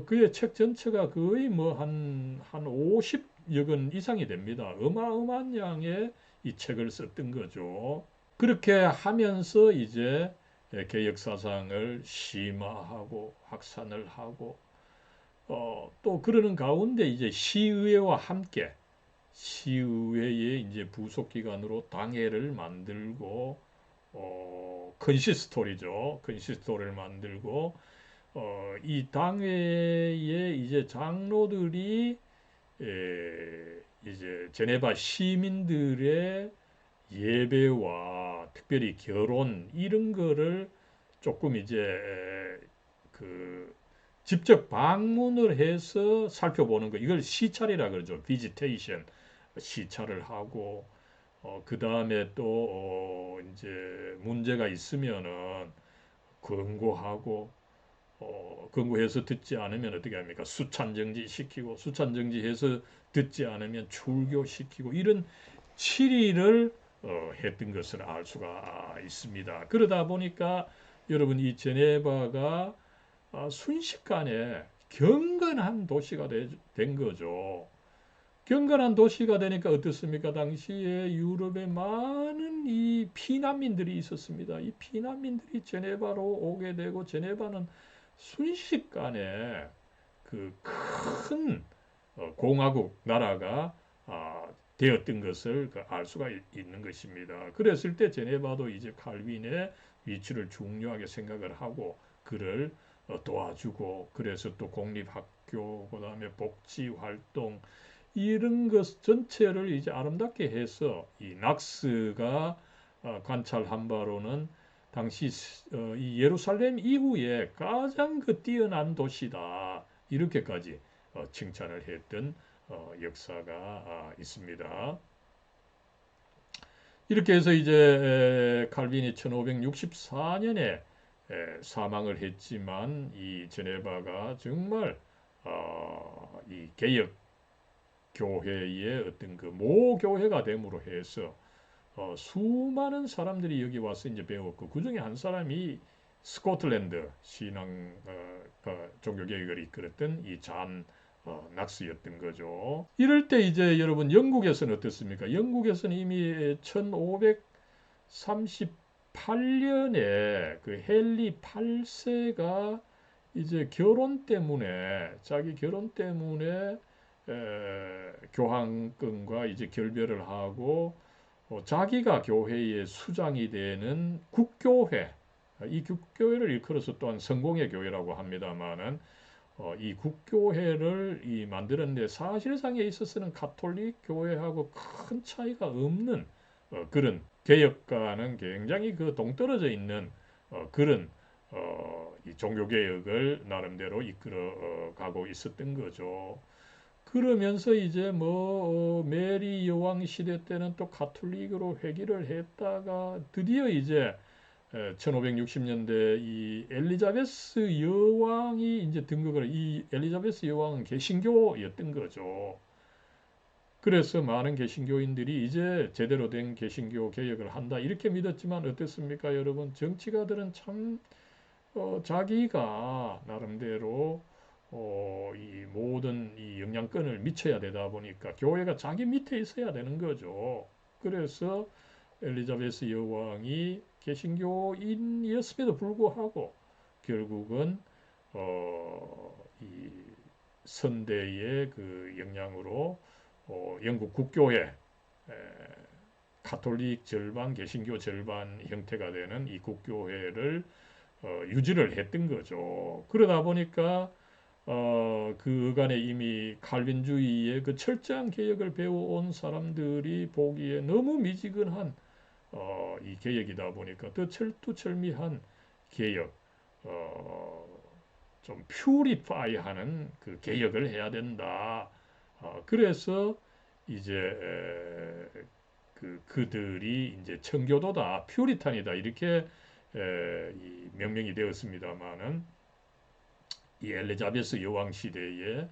그의 책 전체가 거의 뭐 한 50여 권 이상이 됩니다. 어마어마한 양의 이 책을 썼던 거죠. 그렇게 하면서 이제 개혁 사상을 심화하고 확산을 하고 또 그러는 가운데 이제 시의회와 함께 시의회의 이제 부속 기관으로 당회를 만들고 컨시스토리죠. 컨시스토리를 만들고 이 당회의 이제 장로들이 이제 제네바 시민들의 예배와 특별히 결혼 이런 거를 조금 이제 그 직접 방문을 해서 살펴보는 거 이걸 시찰이라 그러죠. 비지테이션 시찰을 하고 그 다음에 또 이제 문제가 있으면은 권고하고 권고해서 듣지 않으면 어떻게 합니까? 수찬정지 시키고 수찬정지해서 듣지 않으면 출교시키고 이런 치리를 했던 것을 알 수가 있습니다. 그러다 보니까 여러분 이 제네바가 순식간에 경건한 도시가 된 거죠. 경건한 도시가 되니까 어떻습니까? 당시에 유럽에 많은 이 피난민들이 있었습니다. 이 피난민들이 제네바로 오게 되고 제네바는 순식간에 그 큰 공화국 나라가 되었던 것을 알 수가 있는 것입니다. 그랬을 때 제네바도 이제 칼빈의 위치를 중요하게 생각을 하고 그를 도와주고 그래서 또 공립학교 그다음에 복지 활동 이런 것 전체를 이제 아름답게 해서 이 낙스가 관찰한 바로는 당시 이 예루살렘 이후에 가장 그 뛰어난 도시다 이렇게까지 칭찬을 했던 역사가 있습니다. 이렇게 해서 이제 칼빈이 1564년에 사망을 했지만 이 제네바가 정말 이 개혁 교회의 어떤 그 모교회가 됨으로 해서 수많은 사람들이 여기 와서 이제 배웠고 그 중에 한 사람이 스코틀랜드 신앙 종교 개혁을 이끌었던 이 잔 낙스였던 거죠. 이럴 때 이제 여러분 영국에서는 어떻습니까? 영국에서는 이미 1538년에 그 헨리 8세가 이제 결혼 때문에 자기 결혼 때문에 교황권과 이제 결별을 하고 자기가 교회의 수장이 되는 국교회 이 국교회를 일컬어서 또한 성공의 교회라고 합니다만은 이 국교회를 만드는데 사실상에 있어서는 가톨릭 교회하고 큰 차이가 없는 그런 개혁과는 굉장히 그 동떨어져 있는 그런 이 종교개혁을 나름대로 이끌어 가고 있었던 거죠. 그러면서 이제 뭐 메리 여왕 시대 때는 또 가톨릭으로 회귀를 했다가 드디어 이제 1560년대 이 엘리자베스 여왕이 이제 등극을 이 엘리자베스 여왕은 개신교였던 거죠. 그래서 많은 개신교인들이 이제 제대로 된 개신교 개혁을 한다 이렇게 믿었지만 어떻습니까, 여러분? 정치가들은 참 자기가 나름대로 이 모든 이 영향권을 미쳐야 되다 보니까 교회가 자기 밑에 있어야 되는 거죠. 그래서 엘리자베스 여왕이 개신교인이었음에도 불구하고 결국은 이 선대의 그 영향으로 영국 국교회 가톨릭 절반, 개신교 절반 형태가 되는 이 국교회를 유지를 했던 거죠. 그러다 보니까 그 어간에 이미 칼빈주의의 그 철저한 개혁을 배워온 사람들이 보기에 너무 미지근한 이 개혁이다 보니까 더 철두철미한 개혁, 어, 좀 퓨리파이하는 그 개혁을 해야 된다. 그래서 이제 그들이 이제 청교도다, 퓨리탄이다 이렇게 이 명명이 되었습니다마는 이 엘리자베스 여왕 시대에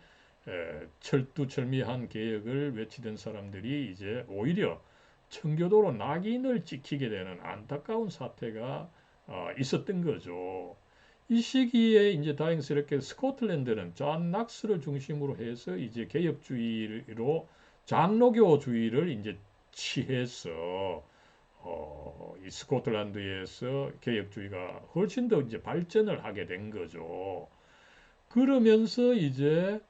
철두철미한 개혁을 외치던 사람들이 이제 오히려 청교도로 낙인을 찍히게 되는 안타까운 사태가 있었던 거죠. 이 시기에 이제 다행스럽게 스코틀랜드는 존 낙스를 중심으로 해서 이제 개혁주의로 장로교주의를 이제 취해서 이 스코틀랜드에서 개혁주의가 훨씬 더 이제 발전을 하게 된 거죠. 그러면서 이제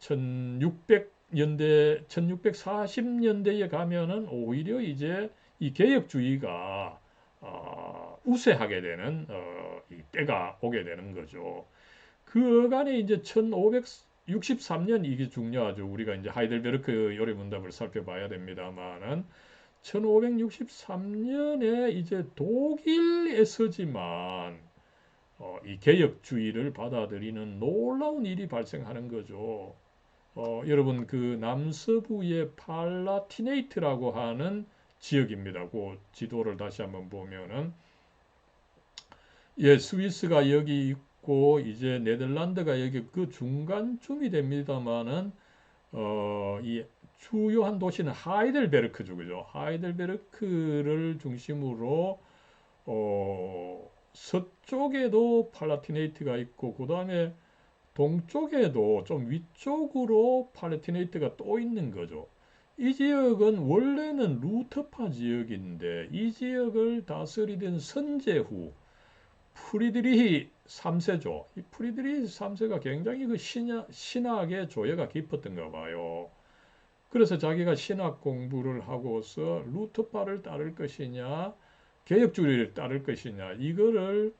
1600년대, 1640년대에 가면은 오히려 이제 이 개혁주의가 우세하게 되는 이 때가 오게 되는 거죠. 그 어간에 이제 1563년 이게 중요하죠. 우리가 이제 하이델베르크 요리문답을 살펴봐야 됩니다만은 1563년에 이제 독일에서지만 이 개혁주의를 받아들이는 놀라운 일이 발생하는 거죠. 여러분 그 남서부의 팔라티네이트라고 하는 지역입니다. 그 지도를 다시 한번 보면은 예, 스위스가 여기 있고 이제 네덜란드가 여기 그 중간쯤이 됩니다만은 이 주요한 도시는 하이델베르크죠, 그죠? 하이델베르크를 중심으로 서쪽에도 팔라티네이트가 있고 그 다음에 동쪽에도 좀 위쪽으로 팔라티네이트가 또 있는 거죠. 이 지역은 원래는 루터파 지역인데 이 지역을 다스리던 선제후 프리드리히 3세죠. 이 프리드리히 3세가 굉장히 그 신학의 조예가 깊었던가 봐요. 그래서 자기가 신학 공부를 하고서 루터파를 따를 것이냐, 개혁주의를 따를 것이냐, 이거를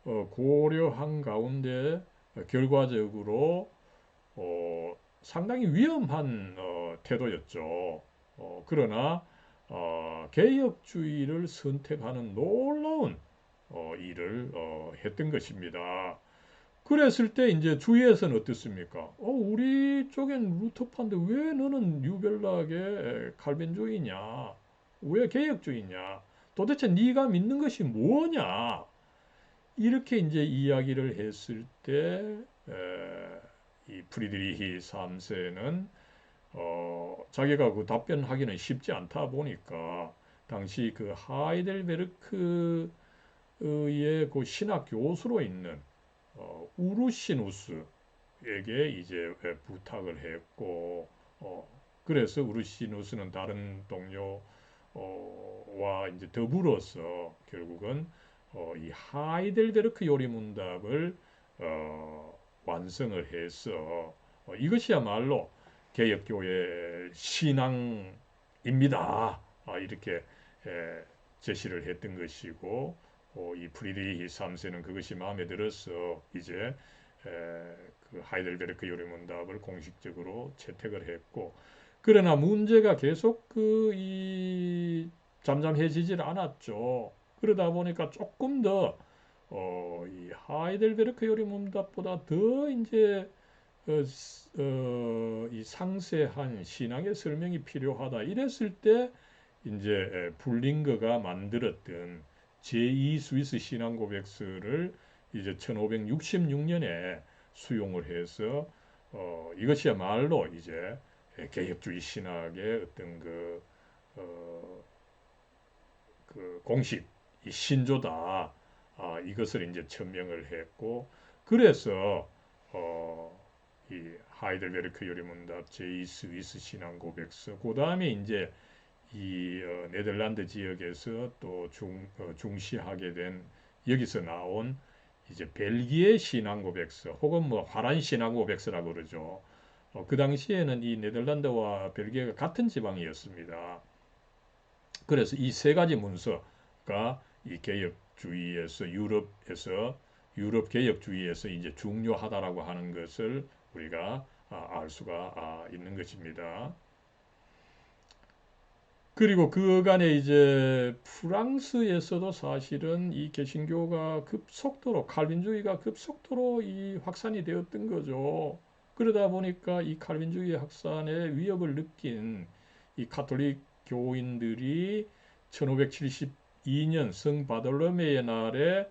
고려한 가운데 결과적으로 상당히 위험한 태도였죠. 그러나 개혁주의를 선택하는 놀라운 일을 했던 것입니다. 그랬을 때 이제 주위에서는 어떻습니까? 우리 쪽엔 루터파인데 왜 너는 유별나게 칼빈주의냐? 왜 개혁주의냐? 도대체 네가 믿는 것이 뭐냐? 이렇게 이제 이야기를 했을 때 이 프리드리히 3세는 자기가 그 답변하기는 쉽지 않다 보니까 당시 그 하이델베르크의 그 신학 교수로 있는 우르시누스에게 이제 부탁을 했고 그래서 우르시누스는 다른 동료와 이제 더불어서 결국은 이 하이델베르크 요리문답을 완성을 해서 이것이야말로 개혁교의 신앙입니다. 이렇게 제시를 했던 것이고 이 프리드리히 3세는 그것이 마음에 들어서 이제 그 하이델베르크 요리문답을 공식적으로 채택을 했고 그러나 문제가 계속 이 잠잠해지질 않았죠. 그러다 보니까 조금 더 이 하이델베르크 요리문답보다 더 이제 이 상세한 신앙의 설명이 필요하다. 이랬을 때 이제 불링거가 만들었던 제2 스위스 신앙 고백서를 이제 1566년에 수용을 해서 이것이야말로 이제 개혁주의 신학의 어떤 어, 그 공식, 이 신조다. 이것을 이제 천명을 했고, 그래서 어, 이 하이델베르크 요리문답 제2 스위스 신앙 고백서, 그 다음에 이제 이 네덜란드 지역에서 또 중시하게 된 여기서 나온 이제 벨기에 신앙 고백서 혹은 뭐 화란 신앙 고백서라고 그러죠. 그 당시에는 이 네덜란드와 벨기에가 같은 지방이었습니다. 그래서 이 세 가지 문서가 이 개혁주의에서 유럽 개혁주의에서 이제 중요하다라고 하는 것을 우리가 알 수가 있는 것입니다. 그리고 그간에 이제 프랑스에서도 사실은 이 개신교가 급속도로 칼빈주의가 급속도로 이 확산이 되었던 거죠. 그러다 보니까 이 칼빈주의 확산의 위협을 느낀 이 가톨릭 교인들이 1572년 성 바돌로메의 날에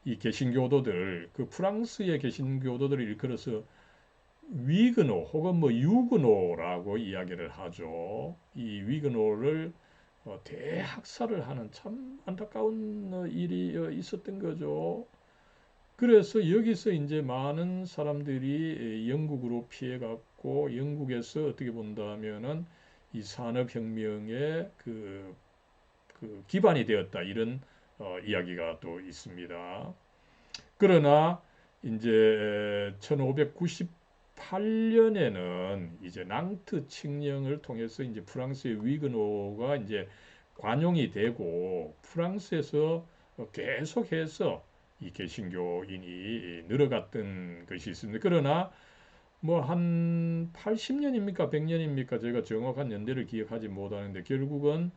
이 개신교도들, 그 프랑스의 개신교도들을 일컬어서 위그노 혹은 뭐 유그노라고 이야기를 하죠. 이 위그노를 대학살을 하는 참 안타까운 일이 있었던 거죠. 그래서 여기서 이제 많은 사람들이 영국으로 피해갔고, 영국에서 어떻게 본다면은 이 산업혁명의 그 기반이 되었다, 이런 이야기가 또 있습니다. 그러나 이제 1598년에는 이제 낭트 칙령을 통해서 이제 프랑스의 위그노가 이제 관용이 되고, 프랑스에서 계속해서 이 개신교인이 늘어갔던 것이 있습니다. 그러나 뭐 한 80년입니까 100년입니까 제가 정확한 연대를 기억하지 못하는데, 결국은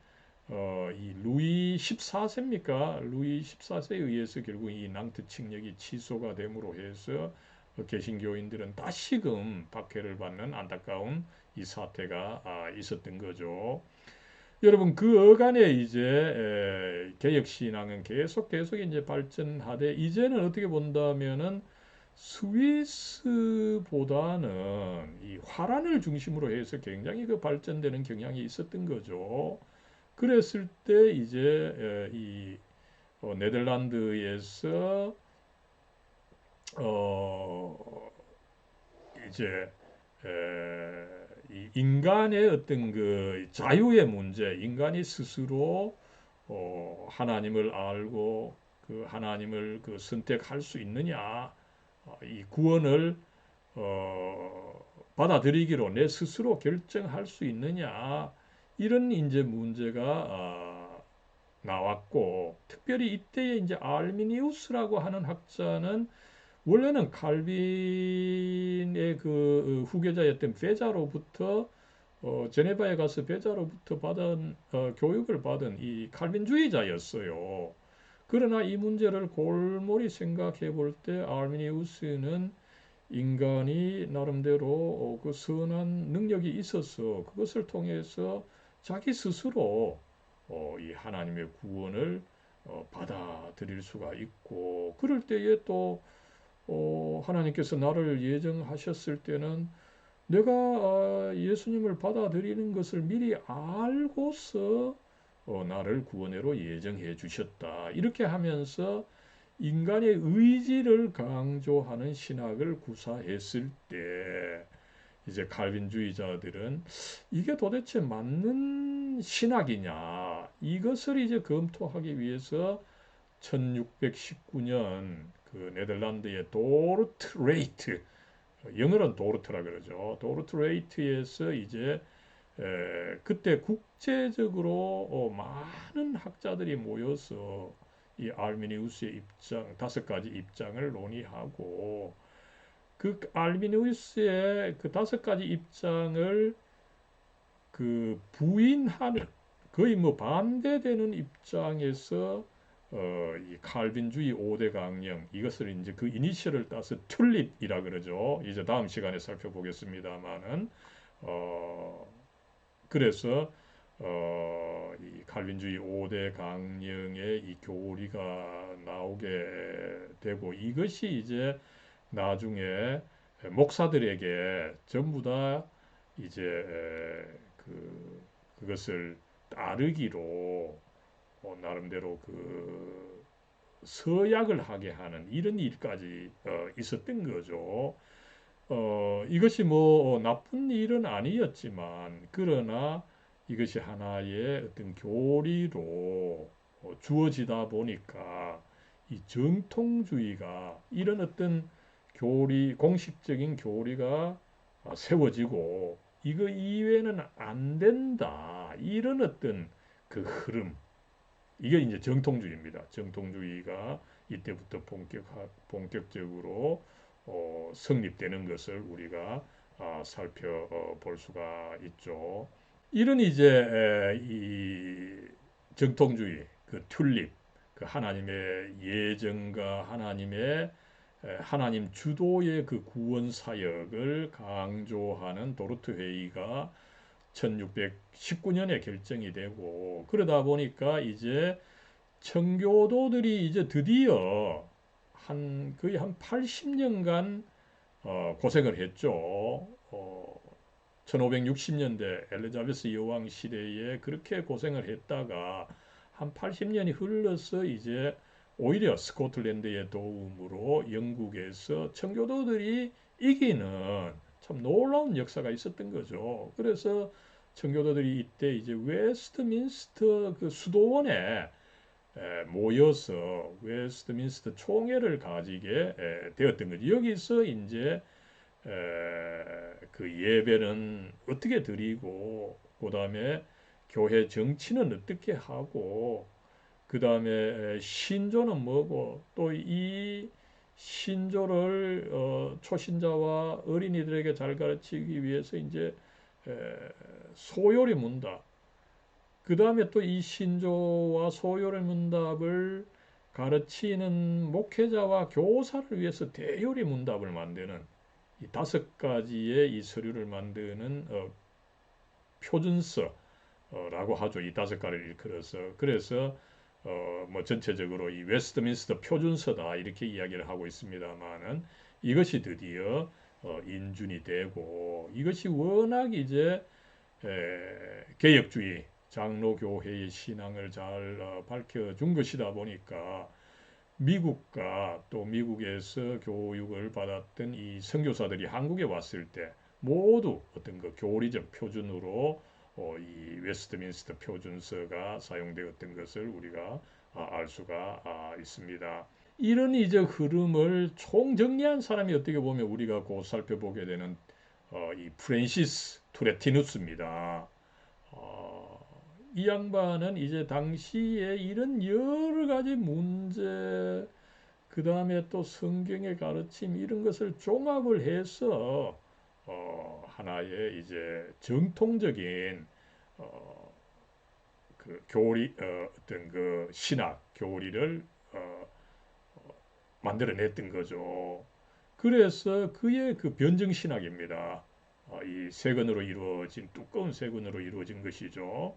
이 루이 14세입니까? 루이 14세에 의해서 결국 이 낭트 칙령이 취소가 됨으로 해서 개신교인들은 다시금 박해를 받는 안타까운 이 사태가 있었던 거죠. 여러분, 그 어간에 이제 개혁 신앙은 계속 이제 발전하되, 이제는 어떻게 본다면은 스위스보다는 이 화란을 중심으로 해서 굉장히 그 발전되는 경향이 있었던 거죠. 그랬을 때 이제 이 네덜란드에서 어 이제 이 인간의 어떤 그 자유의 문제, 인간이 스스로 하나님을 알고 그 하나님을 그 선택할 수 있느냐, 이 구원을 받아들이기로 내 스스로 결정할 수 있느냐, 이런 이제 문제가 나왔고, 특별히 이때에 이제 알미니우스라고 하는 학자는 원래는 칼빈의 그 후계자였던 베자로부터 제네바에 가서 베자로부터 받은 교육을 받은 이 칼빈주의자였어요. 그러나 이 문제를 골몰이 생각해 볼 때 알미니우스는 인간이 나름대로 그 선한 능력이 있어서 그것을 통해서 자기 스스로 이 하나님의 구원을 받아들일 수가 있고, 그럴 때에 또 하나님께서 나를 예정하셨을 때는 내가 예수님을 받아들이는 것을 미리 알고서 나를 구원으로 예정해 주셨다. 이렇게 하면서 인간의 의지를 강조하는 신학을 구사했을 때, 이제 칼빈주의자들은 이게 도대체 맞는 신학이냐, 이것을 이제 검토하기 위해서 1619년 그 네덜란드의 도르트 레이트, 영어로는 도르트라 그러죠. 도르트 레이트에서 이제 그때 국제적으로 많은 학자들이 모여서 이 알미니우스의 입장, 5가지 입장을 논의하고, 그 알미니우스의 그 5가지 입장을 그 부인하는, 거의 뭐 반대되는 입장에서 이 칼빈주의 5대 강령 이것을 이제 그 이니셜을 따서 튤립이라 그러죠. 이제 다음 시간에 살펴보겠습니다만은 어, 그래서 이 칼빈주의 5대 강령의 이 교리가 나오게 되고 이것이 이제 나중에 목사들에게 전부 다 이제 그것을 따르기로 나름대로 그 서약을 하게 하는 이런 일까지 있었던 거죠. 이것이 뭐 나쁜 일은 아니었지만 그러나 이것이 하나의 어떤 교리로 주어지다 보니까 이 정통주의가 이런 어떤 교리 공식적인 교리가 세워지고 이거 이외에는 안 된다 이런 어떤 그 흐름 이게 이제 정통주의입니다. 정통주의가 이때부터 본격적으로 성립되는 것을 우리가 살펴볼 수가 있죠. 이런 이제 이 정통주의, 그 튤립, 그 하나님의 예정과 하나님 주도의 그 구원 사역을 강조하는 도르트 회의가 1619년에 결정이 되고 그러다 보니까 이제 청교도들이 이제 드디어 거의 한 80년간 고생을 했죠. 1560년대 엘리자베스 여왕 시대에 그렇게 고생을 했다가 한 80년이 흘러서 이제 오히려 스코틀랜드의 도움으로 영국에서 청교도들이 이기는 참 놀라운 역사가 있었던 거죠. 그래서 청교도들이 이때 이제 웨스트민스터 그 수도원에 모여서 웨스트민스터 총회를 가지게 되었던 거죠. 여기서 이제 그 예배는 어떻게 드리고 그 다음에 교회 정치는 어떻게 하고 그 다음에 신조는 뭐고 또 이 신조를 초신자와 어린이들에게 잘 가르치기 위해서 이제 소요리 문답 그 다음에 또 이 신조와 소요리 문답을 가르치는 목회자와 교사를 위해서 대요리 문답을 만드는 이 5가지의 이 서류를 만드는 표준서라고 하죠. 이 5가지를 일컬어서 그래서 뭐 전체적으로 이 웨스트민스터 표준서다 이렇게 이야기를 하고 있습니다만은 이것이 드디어 인준이 되고 이것이 워낙 이제 개혁주의 장로교회의 신앙을 잘 밝혀준 것이다 보니까 미국과 또 미국에서 교육을 받았던 이 선교사들이 한국에 왔을 때 모두 어떤 그 교리적 표준으로 이 웨스트민스터 표준서가 사용되었던 것을 우리가 알 수가 있습니다. 이런 이제 흐름을 총정리한 사람이 어떻게 보면 우리가 곧 살펴보게 되는 이 프랜시스 투레티누스입니다. 이 양반은 이제 당시에 이런 여러 가지 문제, 그 다음에 또 성경의 가르침 이런 것을 종합을 해서 하나의 이제 정통적인 어, 그 교리 어떤 그 신학 교리를 만들어냈던 거죠. 그래서 그의 그 변증 신학입니다. 이 세근으로 이루어진 두꺼운 세근으로 이루어진 것이죠.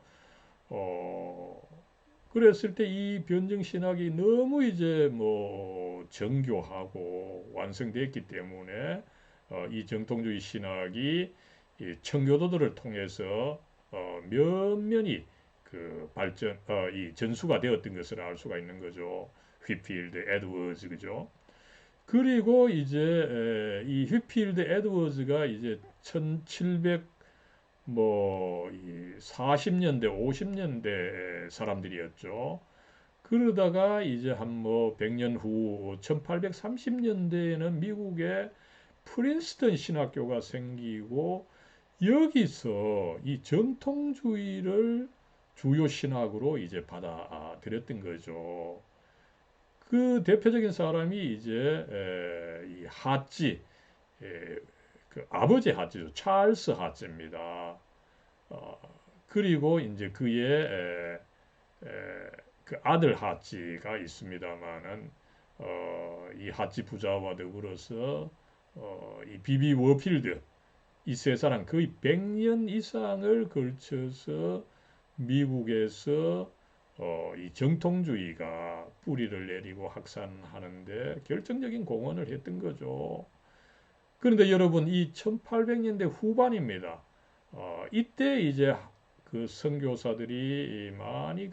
어, 그랬을 때 이 변증 신학이 너무 이제 뭐 정교하고 완성됐기 때문에 이 정통주의 신학이 이 청교도들을 통해서 면면이 그 이 전수가 되었던 것을 알 수가 있는 거죠. 휘필드, 에드워즈 그죠? 그리고 이제 이 휘필드 에드워즈가 이제 1700 뭐이 40년대, 50년대 사람들이었죠. 그러다가 이제 한 뭐 100년 후 1830년대에는 미국에 프린스턴 신학교가 생기고 여기서 이 정통주의를 주요 신학으로 이제 받아들였던 거죠. 그 대표적인 사람이 이제 이 하찌, 그 아버지 하찌죠. 찰스 하찌입니다. 어, 그리고 이제 그의 그 아들 하찌가 있습니다만은 이 하찌 부자와 더불어서 이 비비 워필드 이 세 사람 거의 100년 이상을 걸쳐서 미국에서 이 정통주의가 뿌리를 내리고 확산하는데 결정적인 공헌을 했던 거죠. 그런데 여러분 이 1800년대 후반입니다. 이때 이제 그 선교사들이 많이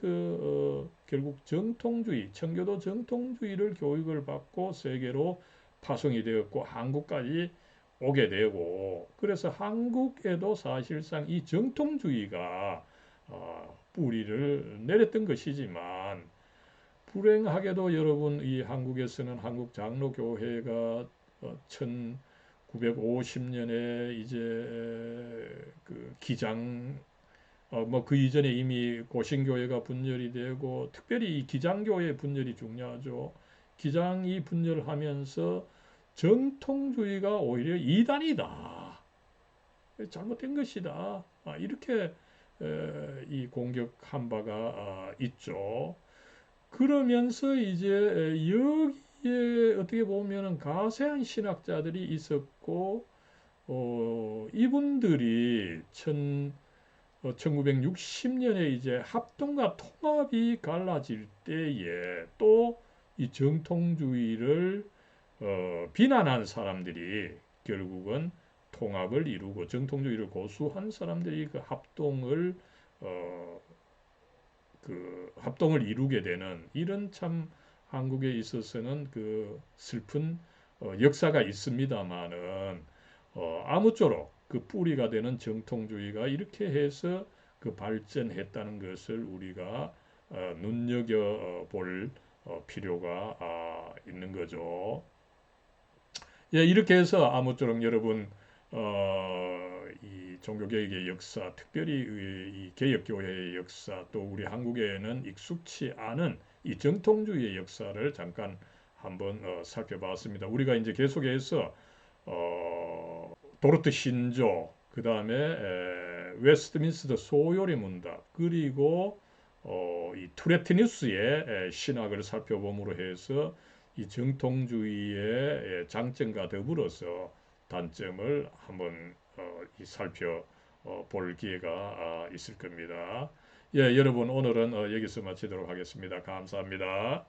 결국 정통주의, 청교도 정통주의를 교육을 받고 세계로 파송이 되었고 한국까지 오게 되고 그래서 한국에도 사실상 이 정통주의가 뿌리를 내렸던 것이지만 불행하게도 여러분 이 한국에서는 한국 장로교회가 1950년에 이제 그 기장 뭐 그 이전에 이미 고신교회가 분열이 되고 특별히 이 기장교회 분열이 중요하죠. 기장이 분열하면서 정통주의가 오히려 이단이다. 잘못된 것이다. 이렇게 이 공격한 바가 있죠. 그러면서 이제 여기에 어떻게 보면은 가세한 신학자들이 있었고 이분들이 1960년에 이제 합동과 통합이 갈라질 때에 또 이 정통주의를 비난한 사람들이 결국은 통합을 이루고 정통주의를 고수한 사람들이 어, 그 합동을 이루게 되는 이런 참 한국에 있어서는 그 슬픈 역사가 있습니다만은 아무쪼록 그 뿌리가 되는 정통주의가 이렇게 해서 그 발전했다는 것을 우리가 눈여겨볼 필요가 있는 거죠. 예, 이렇게 해서 아무쪼록 여러분 이 종교개혁의 역사, 특별히 이 개혁교회의 역사, 또 우리 한국에는 익숙치 않은 이 정통주의의 역사를 잠깐 한번 살펴봤습니다. 우리가 이제 계속해서 도르트 신조, 그 다음에 웨스트민스터 소요리 문답, 그리고 이 투레티누스의 신학을 살펴봄으로 해서 이 정통주의의 장점과 더불어서 단점을 한번 살펴볼 기회가 있을 겁니다. 예, 여러분 오늘은 여기서 마치도록 하겠습니다. 감사합니다.